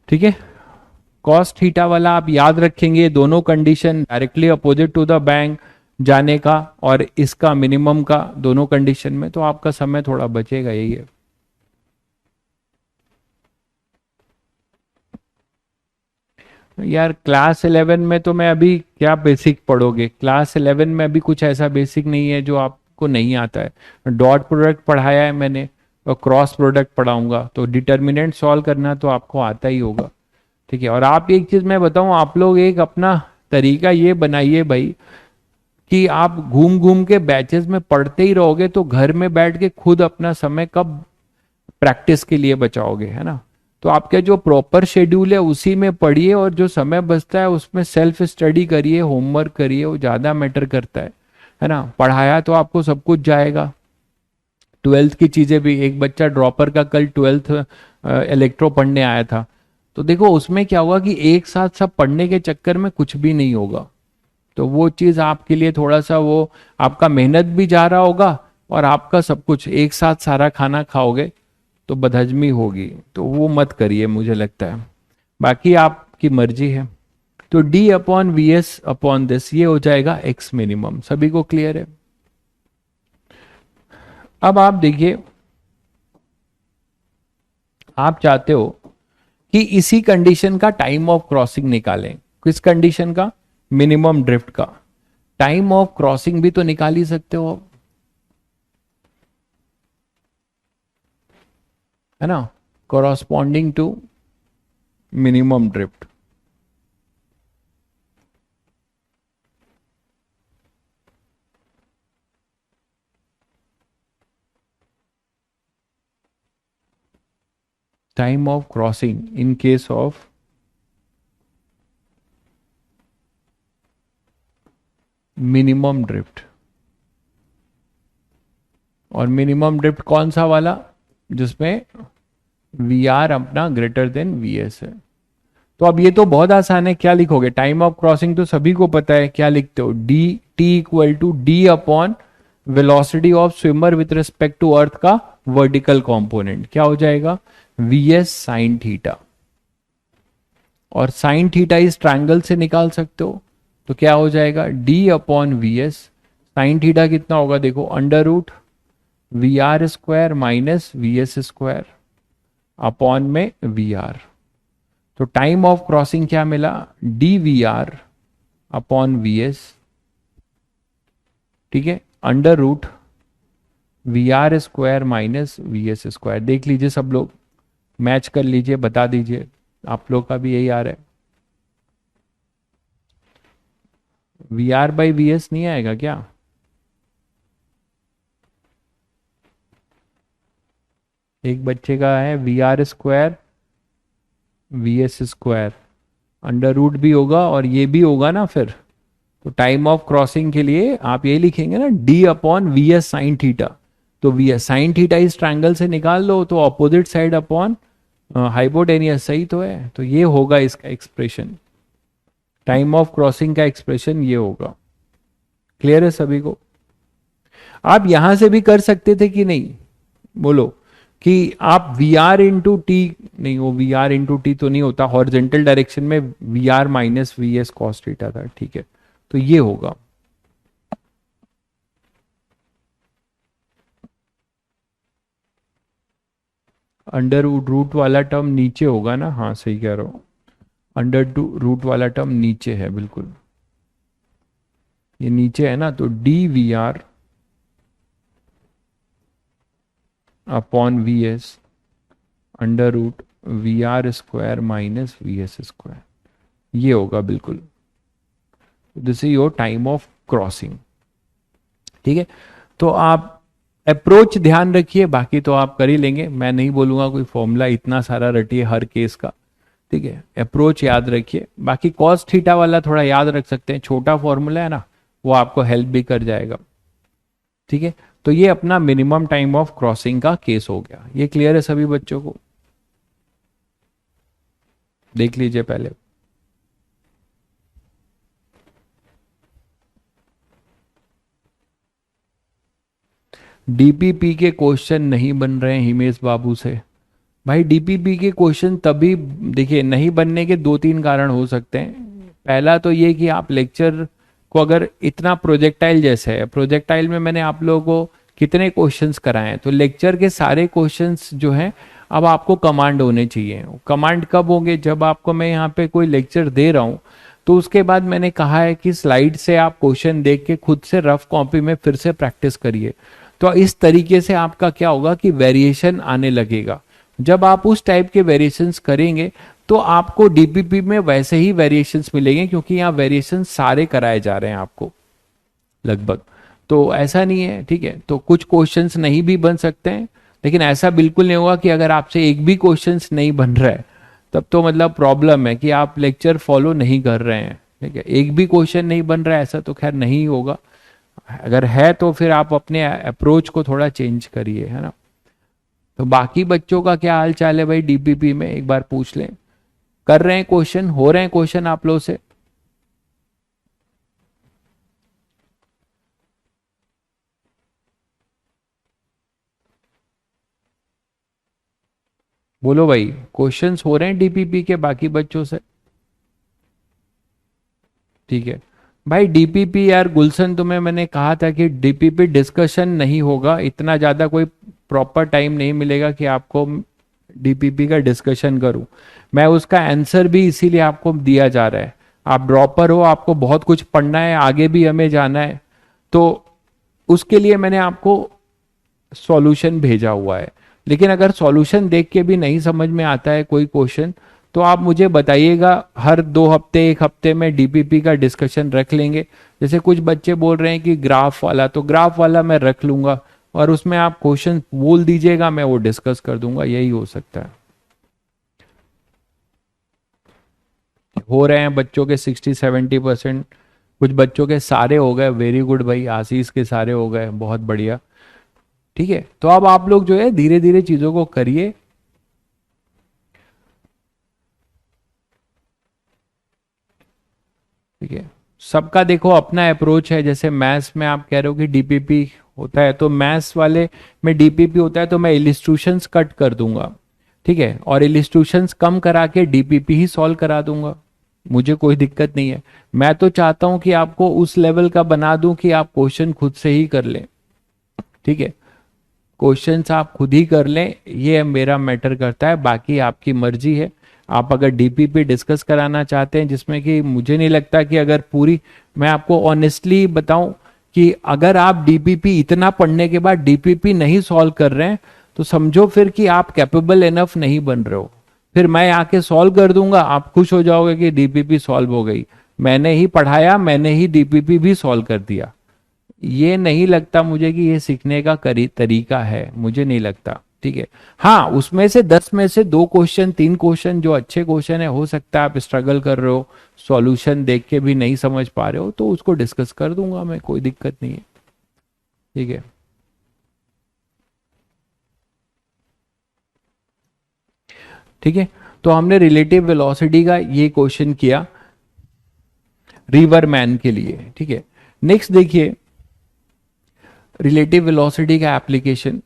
Speaker 1: ठीक है, cos theta वाला आप याद रखेंगे, दोनों condition directly opposite to the bank जाने का और इसका मिनिमम का, दोनों कंडीशन में, तो आपका समय थोड़ा बचेगा, यही है। यार क्लास 11 में तो मैं अभी क्या बेसिक पढ़ोगे, क्लास 11 में अभी कुछ ऐसा बेसिक नहीं है जो आपको नहीं आता है। डॉट प्रोडक्ट पढ़ाया है मैंने और क्रॉस प्रोडक्ट पढ़ाऊंगा, तो डिटर्मिनेंट सॉल्व करना तो आपको आता ही होगा। ठीक है, और आप एक चीज मैं बताऊं, आप लोग एक अपना तरीका ये बनाइए भाई कि आप घूम घूम के बैचेस में पढ़ते ही रहोगे तो घर में बैठ के खुद अपना समय कब प्रैक्टिस के लिए बचाओगे, है ना। तो आपका जो प्रॉपर शेड्यूल है उसी में पढ़िए, और जो समय बचता है उसमें सेल्फ स्टडी करिए, होमवर्क करिए, वो ज्यादा मैटर करता है ना। पढ़ाया तो आपको सब कुछ जाएगा, ट्वेल्थ की चीजें भी। एक बच्चा ड्रॉपर का कल ट्वेल्थ इलेक्ट्रो पढ़ने आया था, तो देखो उसमें क्या होगा कि एक साथ सब पढ़ने के चक्कर में कुछ भी नहीं होगा। तो वो चीज आपके लिए थोड़ा सा वो, आपका मेहनत भी जा रहा होगा और आपका सब कुछ एक साथ सारा खाना खाओगे तो बदहजमी होगी, तो वो मत करिए मुझे लगता है। बाकी आपकी मर्जी है। तो D upon V S upon this ये हो जाएगा एक्स मिनिमम। सभी को क्लियर है? अब आप देखिए, आप चाहते हो कि इसी कंडीशन का टाइम ऑफ क्रॉसिंग निकालें। किस कंडीशन का? मिनिमम ड्रिफ्ट का। टाइम ऑफ क्रॉसिंग भी तो निकाल ही सकते हो, है ना, corresponding to minimum drift. Time of crossing in case of minimum drift. और मिनिमम ड्रिफ्ट कौन सा वाला? जिसमें वी आर अपना ग्रेटर देन वी एस है। तो अब ये तो बहुत आसान है, क्या लिखोगे? टाइम ऑफ क्रॉसिंग तो सभी को पता है, क्या लिखते हो? D T equal to D upon velocity of swimmer with respect to earth का वर्टिकल कंपोनेंट। क्या हो जाएगा? V S sine theta. और साइन थीटा इस ट्रायंगल से निकाल सकते हो, तो क्या हो जाएगा? D upon V S. Sine theta कितना होगा देखो, under root we are square minus V S square upon में वी आर। तो टाइम ऑफ क्रॉसिंग क्या मिला? D V are upon we S, ठीक है, under root we are square minus V S square. देख लीजिए सब लोग, मैच कर लीजिए, बता दीजिए। आप लोग का भी यही आ रहा है। We R by V S नहीं आएगा क्या? एक बच्चे का है we are square V S square, under root भी होगा और ये भी होगा ना फिर। तो टाइम ऑफ क्रॉसिंग के लिए आप ये लिखेंगे ना, D upon V S sine theta. तो वी एस साइन थीटा इस ट्रायंगल से निकाल लो, तो अपोजिट साइड अपॉन हाइपोटेनियस, सही तो है। तो ये होगा इसका एक्सप्रेशन, टाइम ऑफ क्रॉसिंग का एक्सप्रेशन ये होगा। क्लियर है सभी को? आप यहां से भी कर सकते थे कि नहीं, बोलो, कि आप वी आर इंटू टी, नहीं वो वी आर इंटू टी तो नहीं होता, हॉरिजेंटल डायरेक्शन में V R minus V S cos theta था, ठीक है। तो ये होगा, अंडर रूट वाला टर्म नीचे होगा ना, हाँ सही कह रहा हूं, अंडर रूट वाला टर्म नीचे है बिल्कुल, ये नीचे है ना। तो D V are upon V S under root we are square minus V S square, ये होगा बिल्कुल। This is your time of crossing, ठीक है। तो आप अप्रोच ध्यान रखिए, बाकी तो आप कर ही लेंगे, मैं नहीं बोलूंगा कोई फॉर्मूला इतना सारा रटिए हर केस का, ठीक है। अप्रोच याद रखिए, बाकी कॉस थीटा वाला थोड़ा याद रख सकते हैं, छोटा फॉर्मूला है ना, वो आपको हेल्प भी कर जाएगा, ठीक है। तो ये अपना मिनिमम टाइम ऑफ क्रॉसिंग का केस हो गया। ये क्लियर है सभी बच्चों को? देख लीजिए पहले। डीपीपी के क्वेश्चन नहीं बन रहे हैं हिमेश बाबू से। भाई डीपीपी के क्वेश्चन तभी, देखिए नहीं बनने के दो तीन कारण हो सकते हैं। पहला तो ये कि आप लेक्चर को अगर इतना प्रोजेक्टाइल जैसे है, प्रोजेक्टाइल में मैंने आप लोगों को कितने क्वेश्चंस कराए हैं, तो लेक्चर के सारे क्वेश्चंस जो हैं अब आपको कमांड होने चाहिए। कमांड कब होंगे? जब आपको मैं यहाँ पे कोई लेक्चर दे रहा हूँ तो उसके बाद मैंने कहा है कि स्लाइड से आप क्वेश्चन देख के खुद से रफ कॉपी में फिर से प्रैक्टिस करिए। तो इस तरीके से आपका क्या होगा कि वेरिएशन आने लगेगा। जब आप उस टाइप के वेरिएशंस करेंगे तो आपको डीपीपी में वैसे ही वेरिएशंस मिलेंगे, क्योंकि यहाँ वेरिएशन सारे कराए जा रहे हैं आपको लगभग। तो ऐसा नहीं है, ठीक है। तो कुछ क्वेश्चंस नहीं भी बन सकते हैं, लेकिन ऐसा बिल्कुल नहीं होगा कि अगर आपसे एक भी क्वेश्चंस नहीं बन रहा है तब तो मतलब प्रॉब्लम है कि आप लेक्चर फॉलो नहीं कर रहे हैं, ठीक है। एक भी क्वेश्चन नहीं बन रहा है ऐसा तो खैर नहीं होगा। अगर है तो फिर आप अपने अप्रोच को थोड़ा चेंज करिए, है ना। तो बाकी बच्चों का क्या हाल चाल है भाई? डीपीपी में एक बार पूछ लें, कर रहे हैं क्वेश्चन, हो रहे हैं क्वेश्चन आप लोग से? बोलो भाई, क्वेश्चंस हो रहे हैं डीपीपी के बाकी बच्चों से? ठीक है भाई। डीपीपी यार गुलशन, तुम्हें मैंने कहा था कि डीपीपी डिस्कशन नहीं होगा, इतना ज़्यादा कोई प्रॉपर टाइम नहीं मिलेगा कि आपको डीपीपी का डिस्कशन करूं। मैं उसका आंसर भी इसीलिए आपको दिया जा रहा है। आप ड्रॉपर हो, आपको बहुत कुछ पढ़ना है, आगे भी हमें जाना है, तो उसके लिए मैंने आपको सॉल्यूशन भेजा हुआ है। लेकिन अगर सॉल्यूशन देख के भी नहीं समझ में आता है कोई क्वेश्चन, तो आप मुझे बताइएगा। हर 2 हफ्ते 1 हफ्ते में डीपीपी का डिस्कशन रख लेंगे। जैसे कुछ बच्चे बोल रहे हैं कि ग्राफ वाला, तो ग्राफ वाला मैं रख लूंगा और उसमें आप क्वेश्चन बोल दीजिएगा, मैं वो डिस्कस कर दूंगा। यही हो सकता है। हो रहे हैं बच्चों के 60-70%। कुछ बच्चों के सारे हो गए, वेरी गुड भाई। आशीष के सारे हो गए, बहुत बढ़िया। ठीक है, तो अब आप लोग जो है धीरे धीरे चीजों को करिए। ठीक है, सबका देखो अपना अप्रोच है। जैसे मैथ्स में आप कह रहे हो कि डीपीपी होता है, तो मैथ्स वाले में डीपीपी होता है तो मैं इलिस्ट्रेशंस कट कर दूंगा, ठीक है, और इलिस्ट्रेशंस कम करा के डीपीपी ही सॉल्व करा दूंगा। मुझे कोई दिक्कत नहीं है। मैं तो चाहता हूं कि आपको उस लेवल का बना दूं कि आप क्वेश्चन खुद से ही कर लें, ठीक है। क्वेश्चंस आप खुद ही कर लें, ये मेरा मैटर करता है। बाकी आपकी मर्जी है। आप अगर डीपीपी डिस्कस कराना चाहते हैं, जिसमें कि मुझे नहीं लगता कि अगर पूरी, मैं आपको ऑनेस्टली बताऊं कि अगर आप डीपीपी इतना पढ़ने के बाद डीपीपी नहीं सॉल्व कर रहे हैं तो समझो फिर कि आप कैपेबल इनफ नहीं बन रहे हो। फिर मैं आके सॉल्व कर दूंगा, आप खुश हो जाओगे कि डीपीपी सॉल्व हो गई, मैंने ही पढ़ाया, मैंने ही डीपीपी भी सॉल्व कर दिया। ये नहीं लगता मुझे कि ये सीखने का तरीका है, मुझे नहीं लगता, ठीक है। हाँ, उसमें से 10 में से 2 क्वेश्चन 3 क्वेश्चन जो अच्छे क्वेश्चन है, हो सकता है आप स्ट्रगल कर रहे हो, सॉल्यूशन देख के भी नहीं समझ पा रहे हो, तो उसको डिस्कस कर दूंगा मैं, कोई दिक्कत नहीं है, ठीक है। ठीक है, तो हमने रिलेटिव वेलोसिटी का ये क्वेश्चन किया रिवर मैन के लिए, ठीक है। नेक्स्ट देखिए, रिलेटिव वेलोसिटी का application,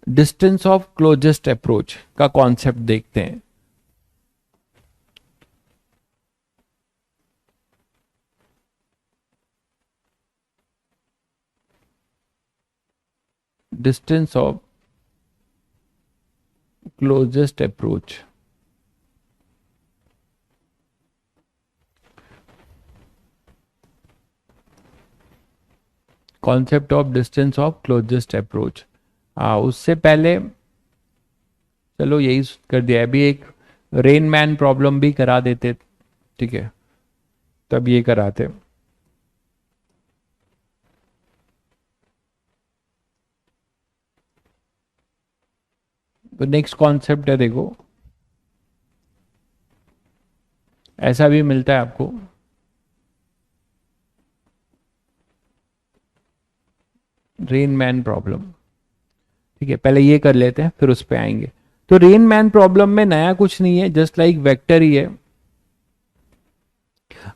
Speaker 1: distance of closest approach का कॉन्सेप्ट देखते हैं। Distance of closest approach, concept of distance of closest approach. उससे पहले चलो यही कर दिया, अभी एक रेन मैन प्रॉब्लम भी करा देते, ठीक है, तब ये कराते। तो नेक्स्ट कॉन्सेप्ट है, देखो ऐसा भी मिलता है आपको, रेन मैन प्रॉब्लम, ठीक है। पहले ये कर लेते हैं फिर उस पे आएंगे। तो रेन मैन प्रॉब्लम में नया कुछ नहीं है, जस्ट लाइक वेक्टर ही है।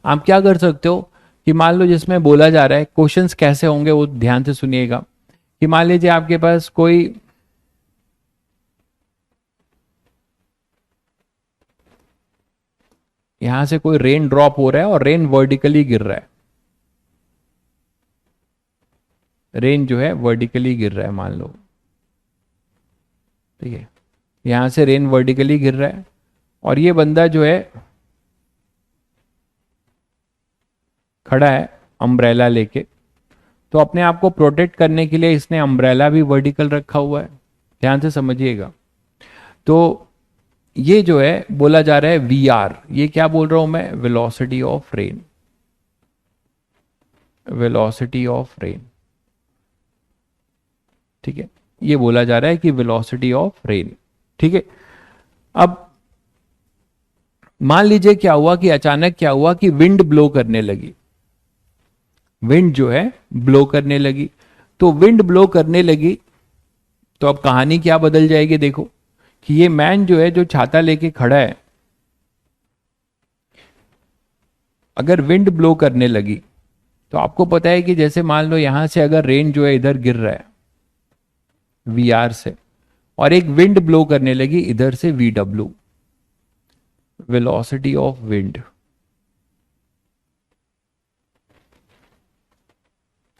Speaker 1: आप क्या कर सकते हो कि मान लो जिसमें बोला जा रहा है, क्वेश्चंस कैसे होंगे वो ध्यान से सुनिएगा, कि मान लीजिए आपके पास कोई यहां से कोई रेन ड्रॉप हो रहा है और रेन वर्टिकली गिर रहा है, रेन जो है वर्टिकली गिर रहा है मान लो, ठीक है, यहां से रेन वर्टिकली गिर रहा है और ये बंदा जो है खड़ा है अम्ब्रेला लेके, तो अपने आप को प्रोटेक्ट करने के लिए इसने अम्ब्रेला भी वर्टिकल रखा हुआ है। ध्यान से समझिएगा। तो ये जो है बोला जा रहा है वी आर, ये क्या बोल रहा हूं मैं, velocity of rain, velocity of rain. ठीक है, ये बोला जा रहा है कि वेलोसिटी ऑफ रेन। ठीक है, अब मान लीजिए क्या हुआ कि अचानक क्या हुआ कि विंड ब्लो करने लगी, विंड जो है ब्लो करने लगी। तो विंड ब्लो करने लगी तो अब कहानी क्या बदल जाएगी, देखो कि ये मैन जो है जो छाता लेके खड़ा है, अगर विंड ब्लो करने लगी तो आपको पता है कि जैसे मान लो यहां से अगर रेन जो है इधर गिर रहा है वी आर से, और एक विंड ब्लो करने लगी इधर से V W, velocity of wind.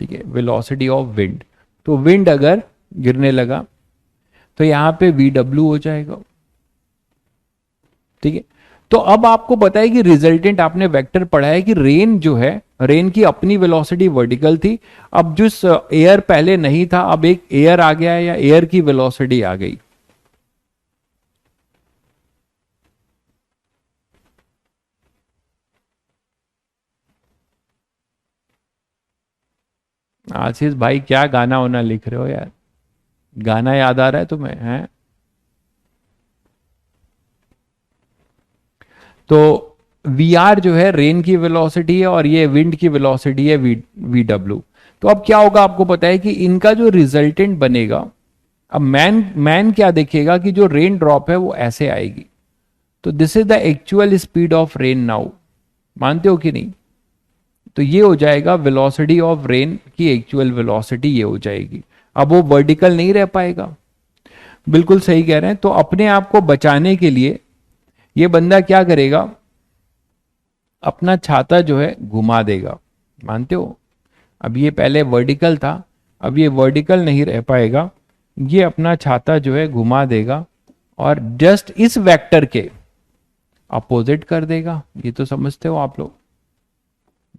Speaker 1: ठीक है, वेलोसिटी ऑफ विंड। तो विंड अगर गिरने लगा तो यहां पे वी डब्ल्यू हो जाएगा। ठीक है, तो अब आपको पता है कि रिजल्टेंट आपने वेक्टर पढ़ा है कि रेन जो है, रेन की अपनी वेलोसिटी वर्टिकल थी। अब जिस एयर पहले नहीं था, अब एक एयर आ गया है या एयर की वेलोसिटी आ गई। आशीष भाई क्या गाना वाना लिख रहे हो यार, गाना याद आ रहा है तुम्हें हैं? तो वी आर जो है रेन की वेलोसिटी है और ये विंड की वेलोसिटी है वी डब्ल्यू। तो अब क्या होगा, आपको पता है कि इनका जो रिजल्टेंट बनेगा, अब मैन मैन क्या देखेगा कि जो रेन ड्रॉप है वो ऐसे आएगी। तो this is the actual speed of rain now, मानते हो कि नहीं? तो ये हो जाएगा वेलोसिटी ऑफ रेन की एक्चुअल वेलोसिटी, ये हो जाएगी। अब वो वर्टिकल नहीं रह पाएगा। बिल्कुल सही कह रहे हैं। तो अपने आप को बचाने के लिए ये बंदा क्या करेगा, अपना छाता जो है घुमा देगा, मानते हो? अब ये पहले वर्टिकल था, अब ये वर्टिकल नहीं रह पाएगा, ये अपना छाता जो है घुमा देगा और जस्ट इस वेक्टर के अपोजिट कर देगा। ये तो समझते हो आप लोग,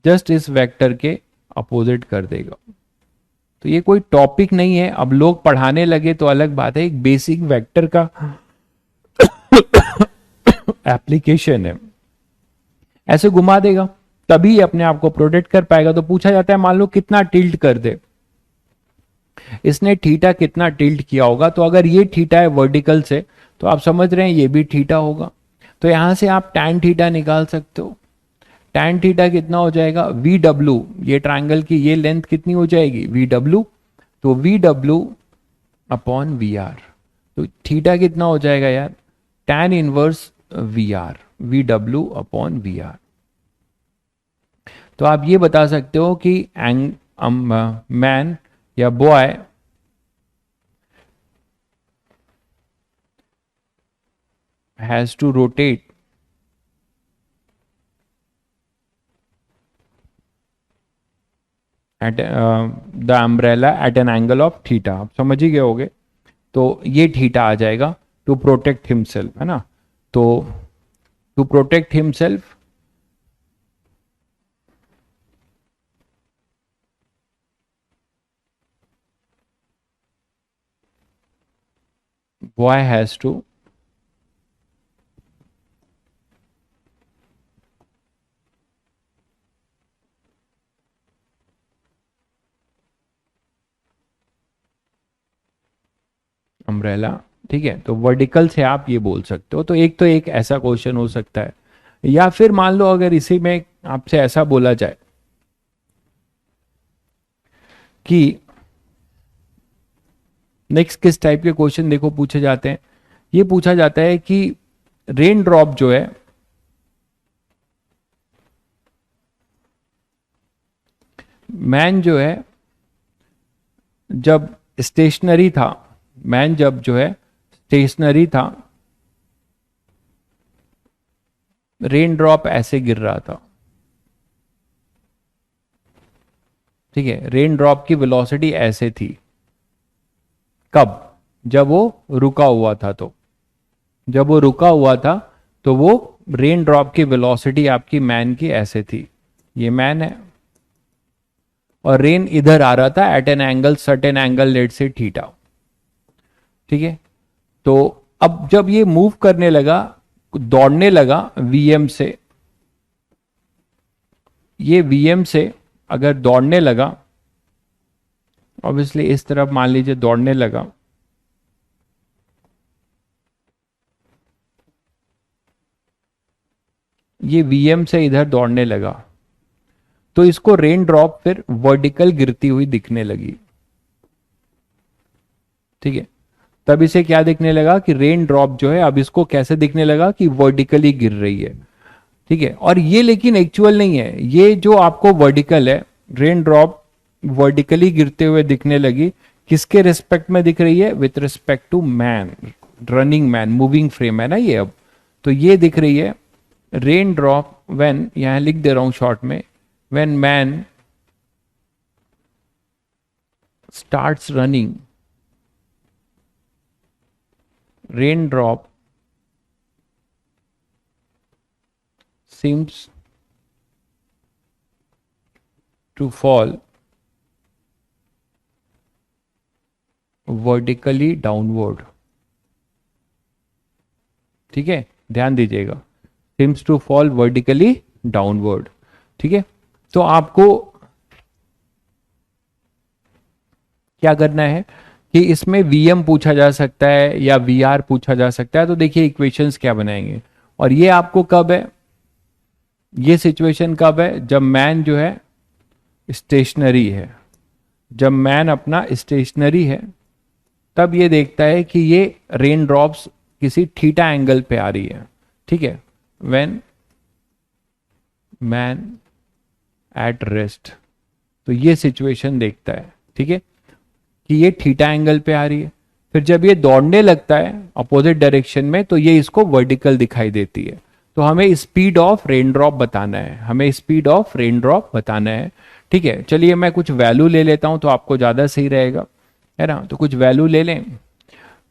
Speaker 1: जस्ट इस वेक्टर के अपोजिट कर देगा। तो ये कोई टॉपिक नहीं है, अब लोग पढ़ाने लगे तो अलग बात है, एक बेसिक वेक्टर का एप्लीकेशन है। ऐसे घुमा देगा तभी अपने आप को प्रोटेक्ट कर पाएगा। तो पूछा जाता है मान लो कितना टिल्ट कर दे, इसने थीटा कितना टिल्ट किया होगा। तो अगर ये थीटा है वर्टिकल से, तो आप समझ रहे हैं ये भी थीटा होगा। तो यहां से आप टैन थीटा निकाल सकते हो। टैन थीटा कितना हो जाएगा, वी डब्ल्यू, ये ट्राइंगल की ये लेंथ कितनी हो जाएगी, वी डब्ल्यू। तो V W upon V R, तो थीटा कितना हो जाएगा यार, tan inverse V R, V W upon V R. तो आप ये बता सकते हो कि मैन या boy has to rotate at the umbrella at an angle of theta. आप समझ ही गए होगे। तो ये थीटा आ जाएगा टू प्रोटेक्ट हिमसेल्फ, है ना? तो to protect himself boy has to umbrella. ठीक है, तो वर्टिकल से आप ये बोल सकते हो। तो एक ऐसा क्वेश्चन हो सकता है। या फिर मान लो अगर इसी में आपसे ऐसा बोला जाए कि नेक्स्ट किस टाइप के क्वेश्चन देखो पूछे जाते हैं। ये पूछा जाता है कि रेन ड्रॉप जो है मैन जो है जब स्टेशनरी था, मैन जब जो है स्टेशनरी था, रेन ड्रॉप ऐसे गिर रहा था। ठीक है, रेन ड्रॉप की वेलोसिटी ऐसे थी। कब? जब वो रुका हुआ था, तो जब वो रुका हुआ था तो वो रेन ड्रॉप की वेलोसिटी आपकी मैन की ऐसे थी, ये मैन है और रेन इधर आ रहा था at an angle, certain angle, let say theta. ठीक है, तो अब जब ये मूव करने लगा, दौड़ने लगा वीएम से, ये वीएम से अगर दौड़ने लगा, ऑब्वियसली इस तरफ मान लीजिए दौड़ने लगा, ये वीएम से इधर दौड़ने लगा, तो इसको रेन ड्रॉप फिर वर्टिकल गिरती हुई दिखने लगी। ठीक है, तब इसे क्या दिखने लगा कि रेन ड्रॉप जो है अब इसको कैसे दिखने लगा कि वर्टिकली गिर रही है। ठीक है, और ये लेकिन एक्चुअल नहीं है, ये जो आपको वर्टिकल है, रेन ड्रॉप वर्टिकली गिरते हुए दिखने लगी, किसके रिस्पेक्ट में दिख रही है? With respect to man, running man, moving frame है ना ये। अब तो ये दिख रही है रेन ड्रॉप व्हेन, यहां लिख दे रहा हूं शॉर्ट में, when man starts running, raindrop seems to fall vertically downward। ठीक है, ध्यान दीजिएगा, seems to fall vertically downward। ठीक है, तो आपको क्या करना है कि इसमें वीएम पूछा जा सकता है या वीआर पूछा जा सकता है। तो देखिए इक्वेशंस क्या बनाएंगे, और ये आपको कब है, ये सिचुएशन कब है? जब मैन जो है स्टेशनरी है, जब मैन अपना स्टेशनरी है, तब ये देखता है कि ये रेन ड्रॉप्स किसी थीटा एंगल पे आ रही है। ठीक है, व्हेन मैन एट रेस्ट, तो ये सिचुएशन देखता है। ठीक है, कि ये थीटा एंगल पे आ रही है। फिर जब ये दौड़ने लगता है अपोजिट डायरेक्शन में, तो ये इसको वर्टिकल दिखाई देती है। तो हमें स्पीड ऑफ रेन ड्रॉप बताना है, हमें स्पीड ऑफ रेन ड्रॉप बताना है। ठीक है, चलिए मैं कुछ वैल्यू ले लेता हूं तो आपको ज्यादा सही रहेगा, है ना। तो कुछ वैल्यू ले लें,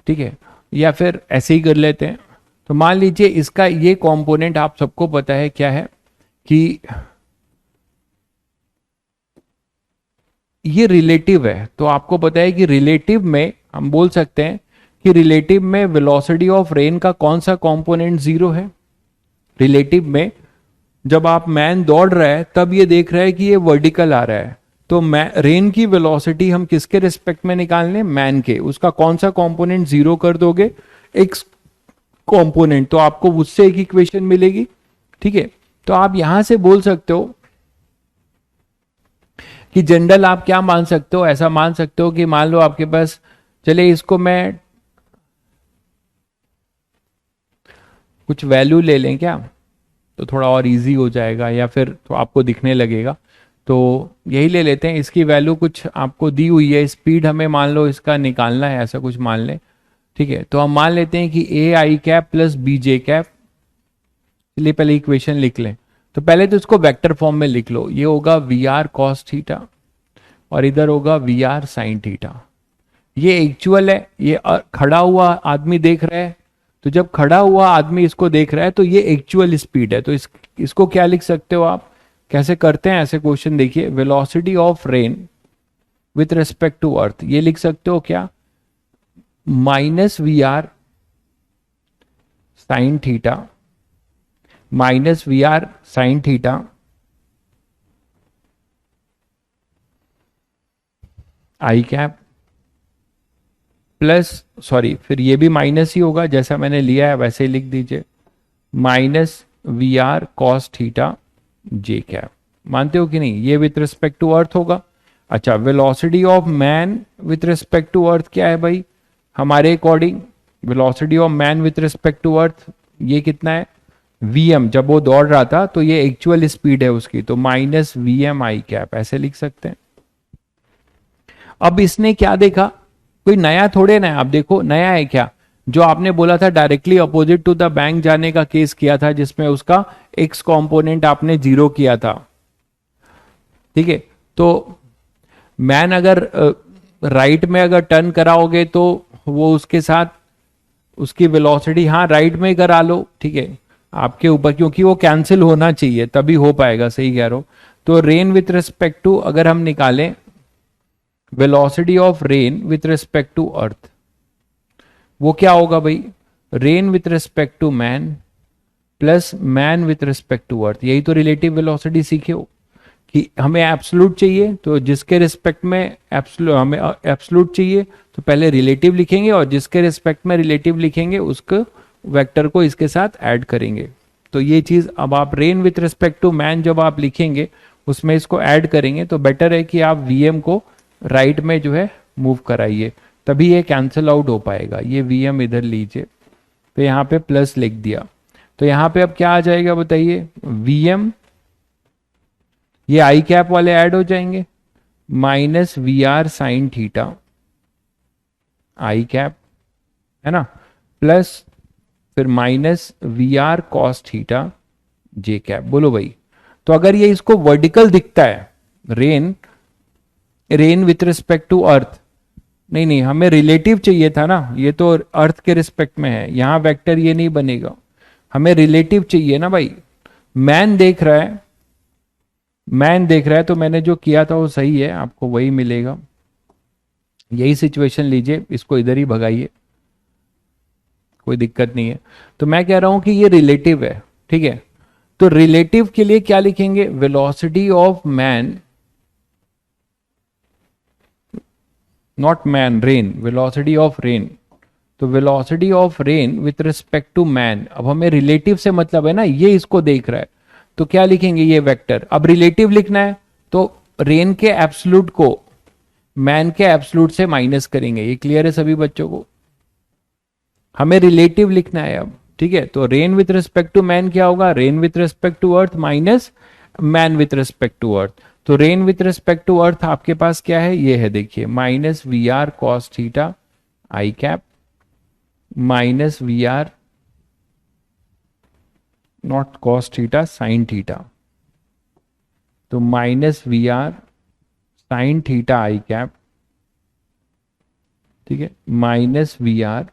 Speaker 1: ठीक है, या फिर ऐसे ही कर लेते हैं। तो मान लीजिए इसका ये कंपोनेंट आप सबको पता है क्या है, कि ये रिलेटिव है। तो आपको पता है कि रिलेटिव में हम बोल सकते हैं कि रिलेटिव में वेलोसिटी ऑफ रेन का कौन सा कंपोनेंट जीरो है। रिलेटिव में जब आप मैन दौड़ रहा है तब ये देख रहा है कि ये वर्टिकल आ रहा है, तो रेन की वेलोसिटी हम किसके रिस्पेक्ट में निकाल लें? मैन के। उसका कौन सा कंपोनेंट जीरो कर दोगे? एक्स कंपोनेंट, तो आपको उससे एक इक्वेशन मिलेगी। ठीक है, तो आप यहां से बोल सकते हो कि जनरल आप क्या मान सकते हो, ऐसा मान सकते हो कि मान लो आपके पास, चले इसको मैं कुछ वैल्यू ले लें क्या, तो थोड़ा और इजी हो जाएगा, या फिर तो आपको दिखने लगेगा। तो यही ले लेते हैं, इसकी वैल्यू कुछ आपको दी हुई है, स्पीड हमें मान लो इसका निकालना है, ऐसा कुछ मान लें। ठीक है, तो हम मान लेते हैं कि a I cap plus B J cap. चलिए पहले इक्वेशन लिख लें। तो पहले तो इसको वेक्टर फॉर्म में लिख लो, ये होगा वी आर कॉस थीटा और इधर होगा वी आर साइन थीटा। ये एक्चुअल है, ये खड़ा हुआ आदमी देख रहा है, तो जब खड़ा हुआ आदमी इसको देख रहा है तो ये एक्चुअल स्पीड है। तो इसको क्या लिख सकते हो आप, कैसे करते हैं ऐसे क्वेश्चन, देखिए velocity of rain with respect to earth, ये लिख सकते हो क्या, minus we R sine theta minus we R sine theta I cap plus, sorry फिर ये भी माइनस ही होगा, जैसा मैंने लिया है वैसे ही लिख दीजिए, minus we R cos theta J cap. मानते हो कि नहीं, ये विथ रिस्पेक्ट टू अर्थ होगा। अच्छा, velocity of man with respect to earth क्या है भाई, हमारे according velocity of man with respect to earth ये कितना है, वीएम। जब वो दौड़ रहा था तो ये एक्चुअल स्पीड है उसकी, तो माइनस वी एम आई कैप, ऐसे लिख सकते हैं। अब इसने क्या देखा, कोई नया थोड़े ना है, आप देखो नया है क्या, जो आपने बोला था directly opposite to the bank जाने का केस किया था, जिसमें उसका एक्स कंपोनेंट आपने जीरो किया था। ठीक है, तो मैन अगर राइट में अगर टर्न कराओगे तो वो उसके साथ उसकी वेलोसिटी, हाँ राइट में करा लो, ठीक है, आपके ऊपर, क्योंकि वो कैंसिल होना चाहिए तभी हो पाएगा, सही कह रहे हो। तो रेन विथ रिस्पेक्ट टू, अगर हम निकालें velocity of rain with respect to earth, वो क्या होगा भाई, rain with respect to man plus man with respect to earth. यही तो रिलेटिव वेलोसिटी सीखे हो कि हमें एब्सोल्यूट चाहिए, तो जिसके रिस्पेक्ट में हमें एब्सोल्यूट चाहिए तो पहले रिलेटिव लिखेंगे, और जिसके रिस्पेक्ट में रिलेटिव लिखेंगे उसको वेक्टर को इसके साथ ऐड करेंगे। तो ये चीज, अब आप rain with respect to man जब आप लिखेंगे उसमें इसको ऐड करेंगे, तो बेटर है कि आप वीएम को राइट में जो है मूव कराइए, तभी ये कैंसिल आउट हो पाएगा। ये वीएम इधर लीजिए, तो यहाँ पे प्लस लिख दिया, तो यहाँ पे अब क्या आ जाएगा बताइए, वीएम, ये आई कैप वाले ऐड हो जाएंगे, minus we R sine theta I cap, है ना, प्लस फिर minus we R cos theta J cap. बोलो भाई, तो अगर ये इसको वर्टिकल दिखता है, rain, rain with respect to earth, नहीं नहीं हमें रिलेटिव चाहिए था ना, ये तो अर्थ के रिस्पेक्ट में है, यहां वेक्टर ये नहीं बनेगा, हमें रिलेटिव चाहिए ना भाई। मैन देख रहा है, मैन देख रहा है, तो मैंने जो किया था वो सही है, आपको वही मिलेगा। यही सिचुएशन लीजिए, इसको इधर ही भगाइए, कोई दिक्कत नहीं है। तो मैं कह रहा हूं कि ये रिलेटिव है, ठीक है, तो रिलेटिव के लिए क्या लिखेंगे, velocity of man, not man, rain, velocity of rain, तो velocity of rain with respect to man. अब हमें रिलेटिव से मतलब है ना, ये इसको देख रहा है, तो क्या लिखेंगे, ये वेक्टर। अब रिलेटिव लिखना है तो रेन के एब्सोल्यूट को मैन के एब्सोल्यूट से माइनस करेंगे। ये क्लियर है सभी बच्चों को, हमें रिलेटिव लिखना है अब, ठीक है। तो rain with respect to man क्या होगा, rain with respect to earth minus man with respect to earth. तो rain with respect to earth आपके पास क्या है, ये है, देखिए, minus we R cos theta I cap minus we R naught cos theta sine theta, तो minus we R sine theta I cap, ठीक है, minus we R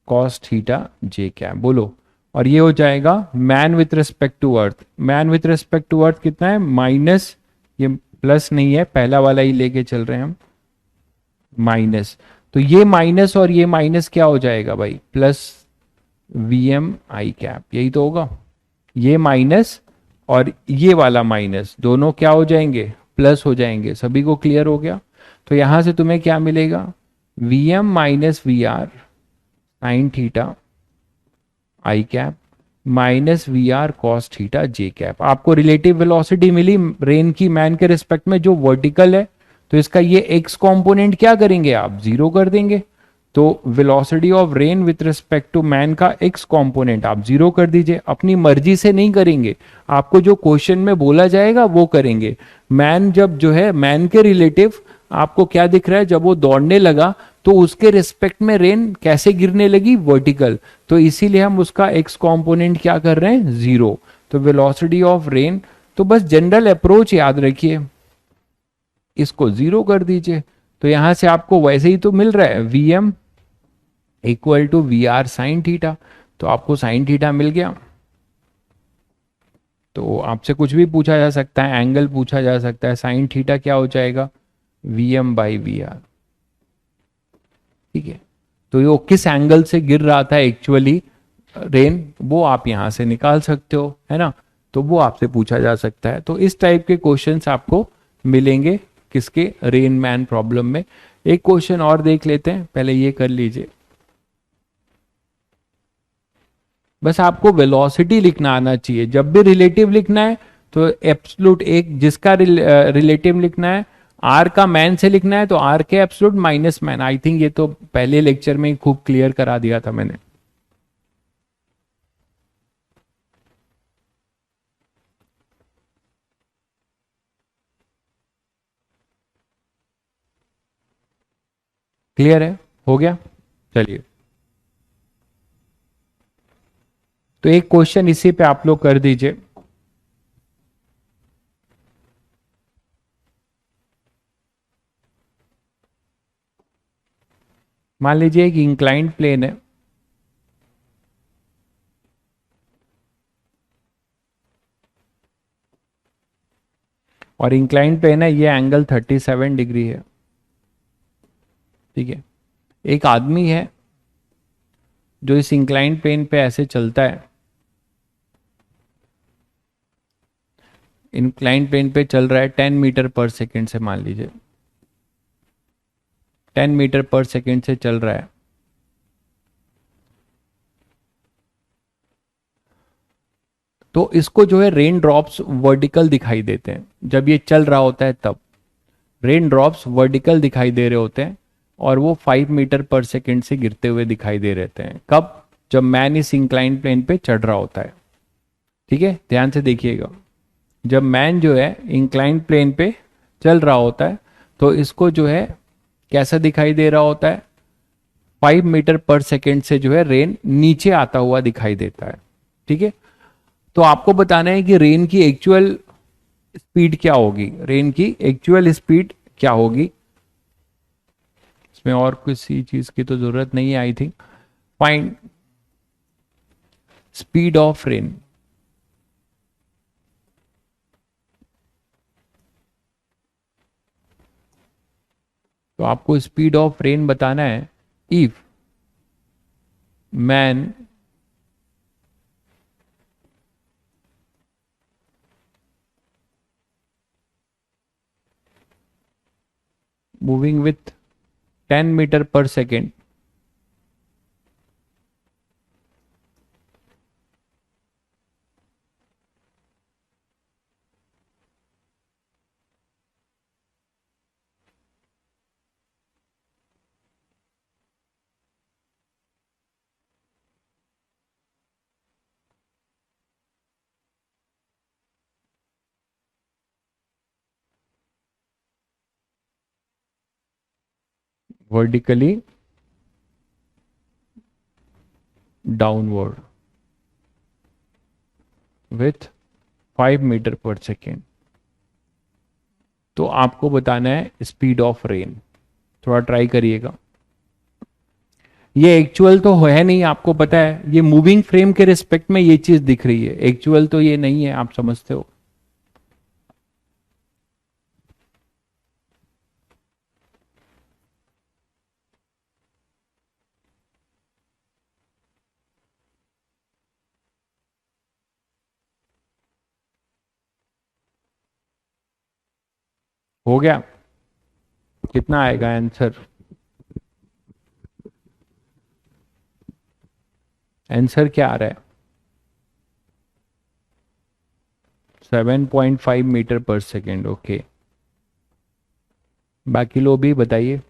Speaker 1: cos theta J cap. बोलो, और ये हो जाएगा man with respect to earth, man with respect to earth कितना है, माइनस, ये प्लस नहीं है, पहला वाला ही लेके चल रहे हैं हम, माइनस, तो ये माइनस और ये माइनस क्या हो जाएगा भाई, प्लस वी एम आई कैप, यही तो होगा। ये माइनस और ये वाला माइनस दोनों क्या हो जाएंगे, प्लस हो जाएंगे। सभी को क्लियर हो गया। तो यहां से तुम्हें क्या मिलेगा, V M minus we R sine theta I cap minus we R cos theta J cap. आपको रिलेटिव वेलोसिटी मिली रेन की मैन के रिस्पेक्ट में जो वर्टिकल है, तो इसका ये एक्स कंपोनेंट क्या करेंगे आप, जीरो कर देंगे। तो velocity of rain with respect to man का एक्स कंपोनेंट आप जीरो कर दीजिए, अपनी मर्जी से नहीं करेंगे, आपको जो क्वेश्चन में बोला जाएगा वो करेंगे। मैन जब जो है, मैन के रिलेटिव आपको क्या दिख रहा है, जब वो दौड़ने लगा तो उसके रिस्पेक्ट में रेन कैसे गिरने लगी, वर्टिकल, तो इसीलिए हम उसका एक्स कंपोनेंट क्या कर रहे हैं, जीरो। तो वेलोसिटी ऑफ रेन, तो बस जनरल अप्रोच याद रखिए, इसको जीरो कर दीजिए। तो यहां से आपको वैसे ही तो मिल रहा है, V M equal to V R sine theta, तो आपको साइन थीटा मिल गया। तो आपसे कुछ भी पूछा जा सकता है, एंगल पूछा जा सकता है, साइन थीटा क्या हो जाएगा, V M by V R, ठीक है। तो ये किस एंगल से गिर रहा था एक्चुअली रेन, वो आप यहां से निकाल सकते हो, है ना, तो वो आपसे पूछा जा सकता है। तो इस टाइप के क्वेश्चंस आपको मिलेंगे किसके, रेन मैन प्रॉब्लम में। एक क्वेश्चन और देख लेते हैं, पहले ये कर लीजिए। बस आपको वेलोसिटी लिखना आना चाहिए, जब भी रिलेटिव लिखना है तो एब्सोल्यूट, एक जिसका रिलेटिव लिखना है, आर का मैन से लिखना है तो आर के absolute minus man. I think ये तो पहले लेक्चर में ही खूब क्लियर करा दिया था मैंने। क्लियर है, हो गया, चलिए। तो एक क्वेश्चन इसी पे आप लोग कर दीजिए। मान लीजिए एक इंक्लाइंड प्लेन है, और इंक्लाइंड प्लेन है, ये एंगल 37 डिग्री है, ठीक है। एक आदमी है जो इस इंक्लाइंड प्लेन पे ऐसे चलता है, इंक्लाइंड प्लेन पे चल रहा है 10 मीटर पर सेकेंड से, मान लीजिए 10 मीटर पर सेकेंड से चल रहा है। तो इसको जो है रेन ड्रॉप्स वर्टिकल दिखाई देते हैं जब ये चल रहा होता है, तब रेन ड्रॉप्स वर्टिकल दिखाई दे रहे होते हैं, और वो 5 मीटर पर सेकेंड से गिरते हुए दिखाई दे रहते हैं। कब? जब मैन इस इंक्लाइंड प्लेन पे चढ़ रहा होता है, ठीक है, ध्यान से देखिएगा। जब मैन जो है इंक्लाइंड प्लेन पे चल रहा होता है, तो इसको जो है कैसा दिखाई दे रहा होता है, 5 मीटर पर सेकेंड से जो है रेन नीचे आता हुआ दिखाई देता है, ठीक है। तो आपको बताना है कि रेन की एक्चुअल स्पीड क्या होगी, रेन की एक्चुअल स्पीड क्या होगी। इसमें और किसी चीज की तो जरूरत नहीं है, I think. Find speed of rain. तो आपको स्पीड ऑफ रेन बताना है। If man moving with 10 metre per second, vertically downward with 5 metre per second, तो आपको बताना है स्पीड ऑफ रेन। थोड़ा ट्राई करिएगा। ये एक्चुअल तो है नहीं, आपको पता है, ये मूविंग फ्रेम के रिस्पेक्ट में ये चीज दिख रही है, एक्चुअल तो ये नहीं है, आप समझते हो। हो गया? कितना आएगा आंसर? आंसर क्या आ रहा है? 7.5 मीटर पर सेकेंड। ओके, बाकी लोग भी बताइए।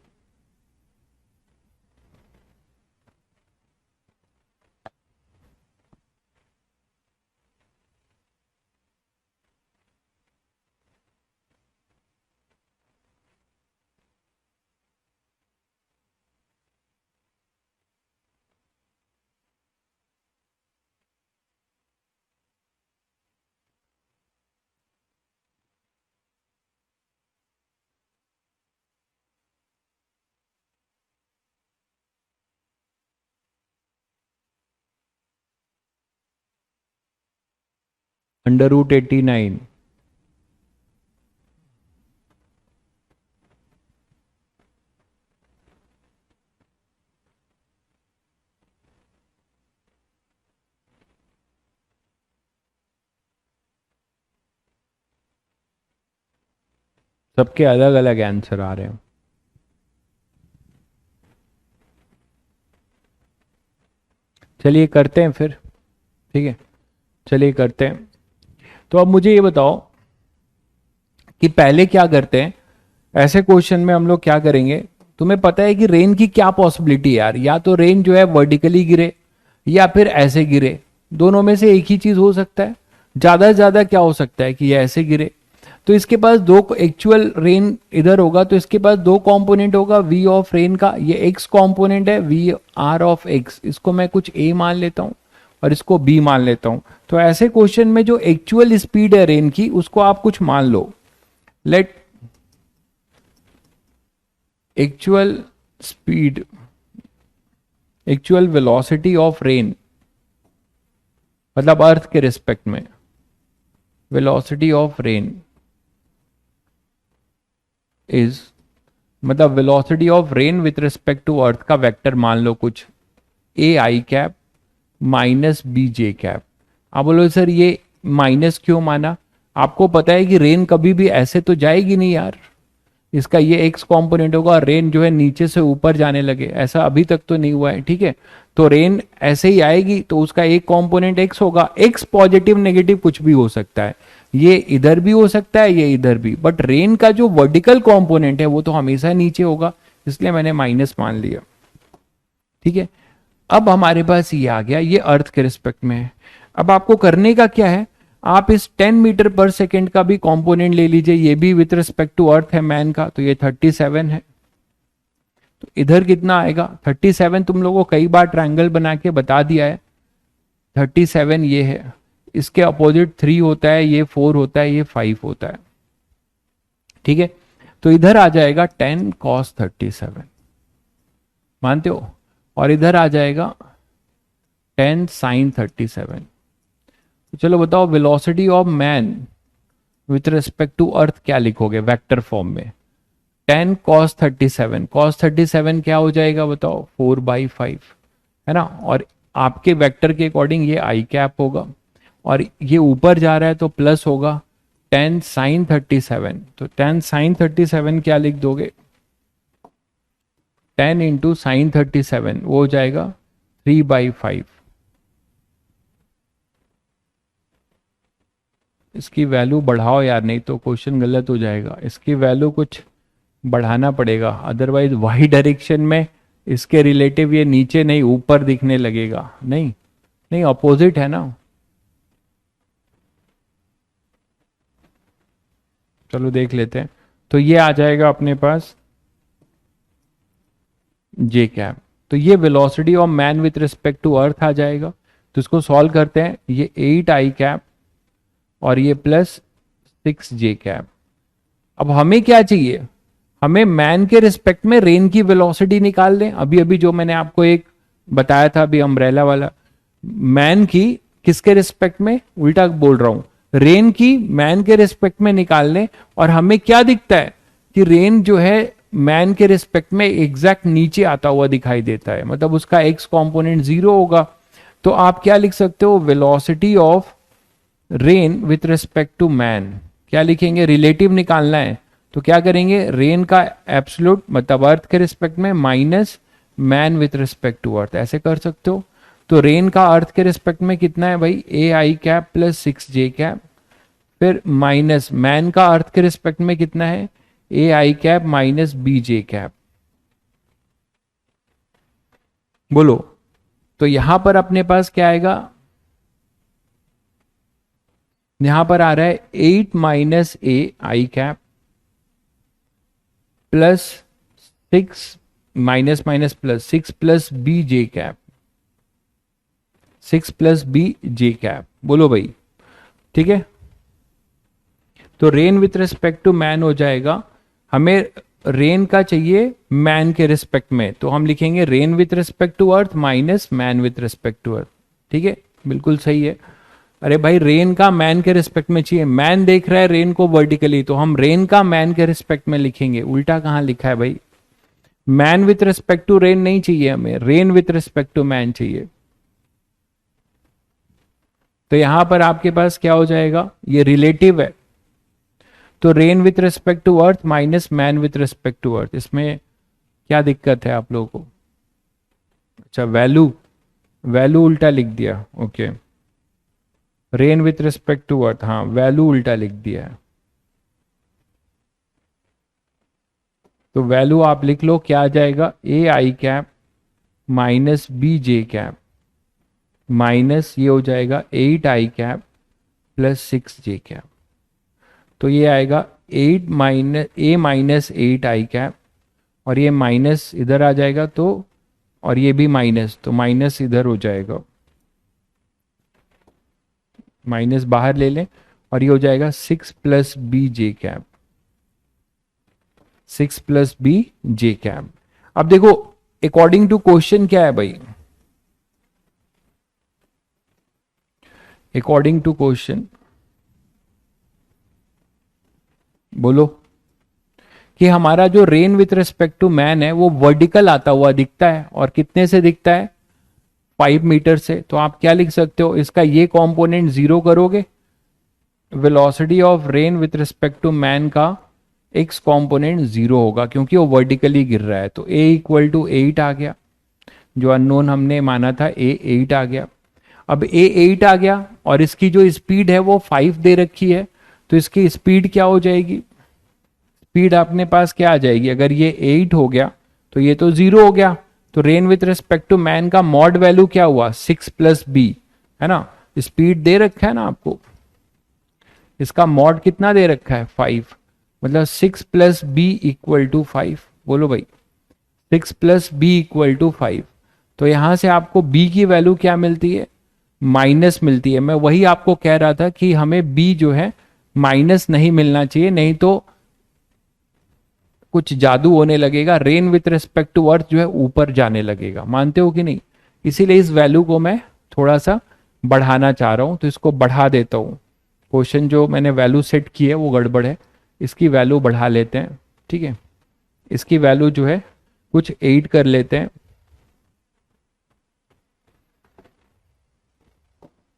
Speaker 1: √89। सबके अलग अलग आंसर आ रहे हैं। चलिए करते हैं फिर, ठीक है, चलिए करते हैं। तो अब मुझे ये बताओ कि पहले क्या करते हैं, ऐसे क्वेश्चन में हम लोग क्या करेंगे। तुम्हें पता है कि रेन की क्या पॉसिबिलिटी है यार, या तो रेन जो है वर्टिकली गिरे या फिर ऐसे गिरे, दोनों में से एक ही चीज हो सकता है। ज्यादा से ज्यादा क्या हो सकता है कि ये ऐसे गिरे। तो इसके पास दो एक्चुअल रेन इधर होगा, तो इसके पास दो कंपोनेंट होगा वी ऑफ रेन का, ये एक्स कंपोनेंट है वी आर ऑफ एक्स, इसको मैं कुछ ए मान लेता हूं और इसको बी मान लेता हूं। तो ऐसे क्वेश्चन में जो एक्चुअल स्पीड है रेन की, उसको आप कुछ मान लो। Let actual speed actual velocity of rain, मतलब अर्थ के रिस्पेक्ट में, वेलोसिटी ऑफ रेन इज, मतलब velocity of rain with respect to earth का वेक्टर मान लो कुछ A I cap minus B J cap. आप बोलो सर ये माइनस क्यों माना? आपको पता है कि रेन कभी भी ऐसे तो जाएगी नहीं यार, इसका ये एक्स कंपोनेंट होगा, रेन जो है नीचे से ऊपर जाने लगे, ऐसा अभी तक तो नहीं हुआ है, ठीक है। तो रेन ऐसे ही आएगी तो उसका एक कंपोनेंट एक्स होगा, एक्स पॉजिटिव नेगेटिव कुछ भी हो सकता है, ये इधर भी हो सकता है ये इधर भी, बट रेन का जो वर्टिकल कंपोनेंट है वो तो हमेशा नीचे होगा, इसलिए मैंने माइनस मान लिया, ठीक है। अब हमारे पास ये आ गया, ये अर्थ के रिस्पेक्ट में है। अब आपको करने का क्या है, आप इस 10 मीटर पर सेकेंड का भी कंपोनेंट ले लीजिए, ये भी विथ रिस्पेक्ट टू अर्थ है मैन का, तो ये 37 है। तो इधर कितना आएगा 37, तुम लोगों को कई बार ट्रायंगल बना के बता दिया है, 37 ये है, इसके अपोजिट 3 होता है, ये 4 होता है, ये 5 होता है, ठीक है। तो इधर आ जाएगा 10 cos 37, मानते हो, और इधर आ जाएगा 10 sin 37। तो चलो बताओ velocity of man with respect to earth क्या लिखोगे वेक्टर फॉर्म में? 10 cos 37, cos 37 क्या हो जाएगा बताओ? 4/5, है ना। और आपके वेक्टर के अकॉर्डिंग ये आई कैप होगा, और ये ऊपर जा रहा है तो प्लस होगा 10 sin 37। तो 10 sin 37 क्या लिख दोगे? 10 इंटू साइन 37 वो हो जाएगा 3/5। इसकी वैल्यू बढ़ाओ यार, नहीं तो क्वेश्चन गलत हो जाएगा, इसकी वैल्यू कुछ बढ़ाना पड़ेगा, अदरवाइज वाई डायरेक्शन में इसके रिलेटिव ये नीचे नहीं ऊपर दिखने लगेगा, नहीं नहीं अपोजिट है ना। चलो देख लेते हैं, तो ये आ जाएगा अपने पास जे कैप। तो ये velocity of man with respect to earth आ जाएगा। तो इसको सॉल्व करते हैं, ये 8 आई कैप और ये प्लस 6 जे कैप। अब हमें क्या चाहिए, हमें मैन के रिस्पेक्ट में रेन की वेलोसिटी निकाल दें। अभी अभी जो मैंने आपको एक बताया था अभी अम्ब्रेला वाला, मैन की किसके रिस्पेक्ट में, उल्टा बोल रहा हूं, रेन की मैन के रिस्पेक्ट में निकाल लें। और हमें क्या दिखता है कि रेन जो है मैन के रिस्पेक्ट में एग्जैक्ट नीचे आता हुआ दिखाई देता है, मतलब उसका एक्स कंपोनेंट 0 होगा। तो आप क्या लिख सकते हो, velocity of rain with respect to man, क्या लिखेंगे, रिलेटिव निकालना है तो क्या करेंगे, रेन का एब्सोल्यूट मतलब अर्थ के रिस्पेक्ट में minus man with respect to earth, ऐसे कर सकते हो। तो रेन का अर्थ के रिस्पेक्ट में कितना है भाई, A I cap plus 6 J cap, फिर माइनस मैन का अर्थ के रिस्पेक्ट में कितना है, A I cap minus B J cap. बोलो, तो यहां पर अपने पास क्या आएगा, यहां पर आ रहा है 8 minus A I cap plus 6 minus minus plus 6 plus B J cap, 6 plus B J cap. बोलो भाई, ठीक है। तो rain with respect to man हो जाएगा, हमें रेन का चाहिए मैन के रिस्पेक्ट में, तो हम लिखेंगे rain with respect to earth minus man with respect to earth, ठीक है, बिल्कुल सही है। अरे भाई रेन का मैन के रिस्पेक्ट में चाहिए, मैन देख रहा है रेन को वर्टिकली, तो हम रेन का मैन के रिस्पेक्ट में लिखेंगे, उल्टा कहां लिखा है भाई, man with respect to rain नहीं चाहिए हमें, rain with respect to man चाहिए। तो यहां पर आपके पास क्या हो जाएगा, ये रिलेटिव है, तो rain with respect to earth minus man with respect to earth, इसमें क्या दिक्कत है आप लोगों को? अच्छा वैल्यू, वैल्यू उल्टा लिख दिया, okay, rain with respect to earth, हाँ वैल्यू उल्टा लिख दिया है। तो वैल्यू आप लिख लो, क्या आ जाएगा, A I cap minus B J cap minus ये हो जाएगा 8 I cap plus 6 J cap. तो ये आएगा 8 minus A minus 8 I cap, और ये माइनस इधर आ जाएगा, तो और ये भी माइनस, तो माइनस इधर हो जाएगा, माइनस बाहर ले लें, और ये हो जाएगा 6 plus B J cap, 6 plus B J cap. अब देखो अकॉर्डिंग टू क्वेश्चन क्या है भाई, अकॉर्डिंग टू क्वेश्चन बोलो कि हमारा जो rain with respect to man है वो वर्टिकल आता हुआ दिखता है, और कितने से दिखता है? 5 मीटर से। तो आप क्या लिख सकते हो, इसका ये कंपोनेंट जीरो करोगे, velocity of rain with respect to man का एक्स कंपोनेंट जीरो होगा क्योंकि वो वर्टिकली गिर रहा है। तो a इक्वल टू 8 आ गया, जो अननोन हमने माना था a 8 आ गया। अब a 8 आ गया और इसकी जो स्पीड है वो 5 दे रखी है, तो इसकी स्पीड क्या हो जाएगी? स्पीड अपने पास क्या आ जाएगी? अगर ये 8 हो गया तो ये तो 0 हो गया, तो rain with respect to man का मॉड वैल्यू क्या हुआ? 6 प्लस बी, है ना? स्पीड दे रखा है ना आपको, इसका मॉड कितना दे रखा है? 5, मतलब 6 प्लस बी इक्वल टू 5। बोलो भाई, 6 प्लस बी इक्वल टू 5। तो यहां से आपको b की वैल्यू क्या मिलती है? माइनस मिलती है। मैं वही आपको कह रहा था कि हमें b जो है माइनस नहीं मिलना चाहिए, नहीं तो कुछ जादू होने लगेगा, rain with respect to earth जो है ऊपर जाने लगेगा। मानते हो कि नहीं? इसीलिए इस वैल्यू को मैं थोड़ा सा बढ़ाना चाह रहा हूं, तो इसको बढ़ा देता हूं। क्वेश्चन जो मैंने वैल्यू सेट की है वो गड़बड़ है, इसकी वैल्यू बढ़ा लेते हैं। ठीक है, इसकी वैल्यू जो है कुछ 8 कर लेते हैं,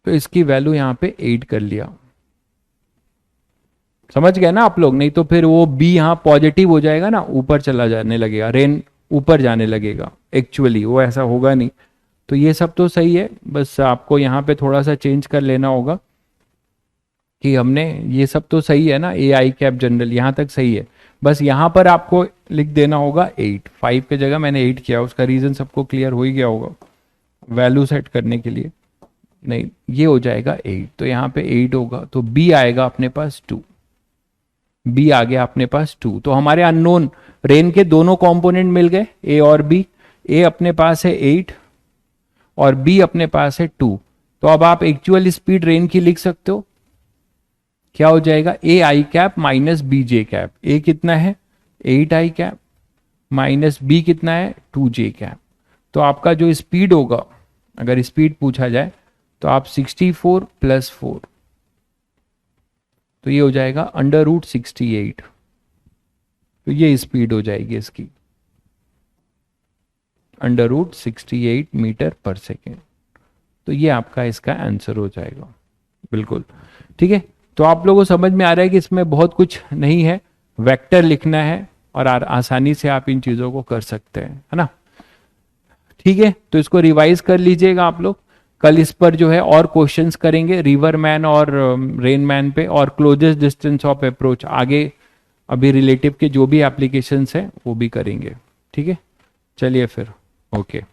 Speaker 1: तो इसकी वैल्यू यहां पे 8 कर लिया। समझ गए ना आप लोग? नहीं तो फिर वो b यहां पॉजिटिव हो जाएगा ना, ऊपर चला जाने लगेगा, रेन ऊपर जाने लगेगा, एक्चुअली वो ऐसा होगा नहीं। तो ये सब तो सही है, बस आपको यहाँ पे थोड़ा सा चेंज कर लेना होगा कि हमने ये सब तो सही है ना, ए आई कैप जनरल यहाँ तक सही है, बस यहाँ पर आपको लिख देना होगा 8। 5 के जगह मैंने 8 किया, उसका रीजन सबको क्लियर हो ही गया होगा वैल्यू सेट करने के लिए। नहीं, ये हो जाएगा 8, तो यहाँ पे 8 होगा, तो b आएगा अपने पास 2। b आ गया अपने पास 2। तो हमारे अननोन रेन के दोनों कंपोनेंट मिल गए, a और b। a अपने पास है 8 और b अपने पास है 2। तो अब आप एक्चुअल स्पीड रेन की लिख सकते हो, क्या हो जाएगा? A I cap minus B J cap. A कितना है? 8 आई कैप माइनस बी कितना है? 2 जे कैप। तो आपका जो स्पीड होगा, अगर स्पीड पूछा जाए तो आप 64 प्लस 4, तो ये हो जाएगा अंडर रूट 68। तो ये स्पीड हो जाएगी इसकी, under root 68 metre per second. तो ये आपका इसका आंसर हो जाएगा। बिल्कुल ठीक है। तो आप लोगों को समझ में आ रहा है कि इसमें बहुत कुछ नहीं है, वेक्टर लिखना है और आसानी से आप इन चीजों को कर सकते हैं, है ना? ठीक है, तो इसको रिवाइज कर लीजिएगा आप लोग। कल इस पर जो है और क्वेश्चंस करेंगे, रिवर मैन और रेन मैन पे, और क्लोजेस्ट डिस्टेंस ऑफ अप्रोच आगे अभी रिलेटिव के जो भी एप्लीकेशंस हैं वो भी करेंगे। ठीक है, चलिए फिर, ओके।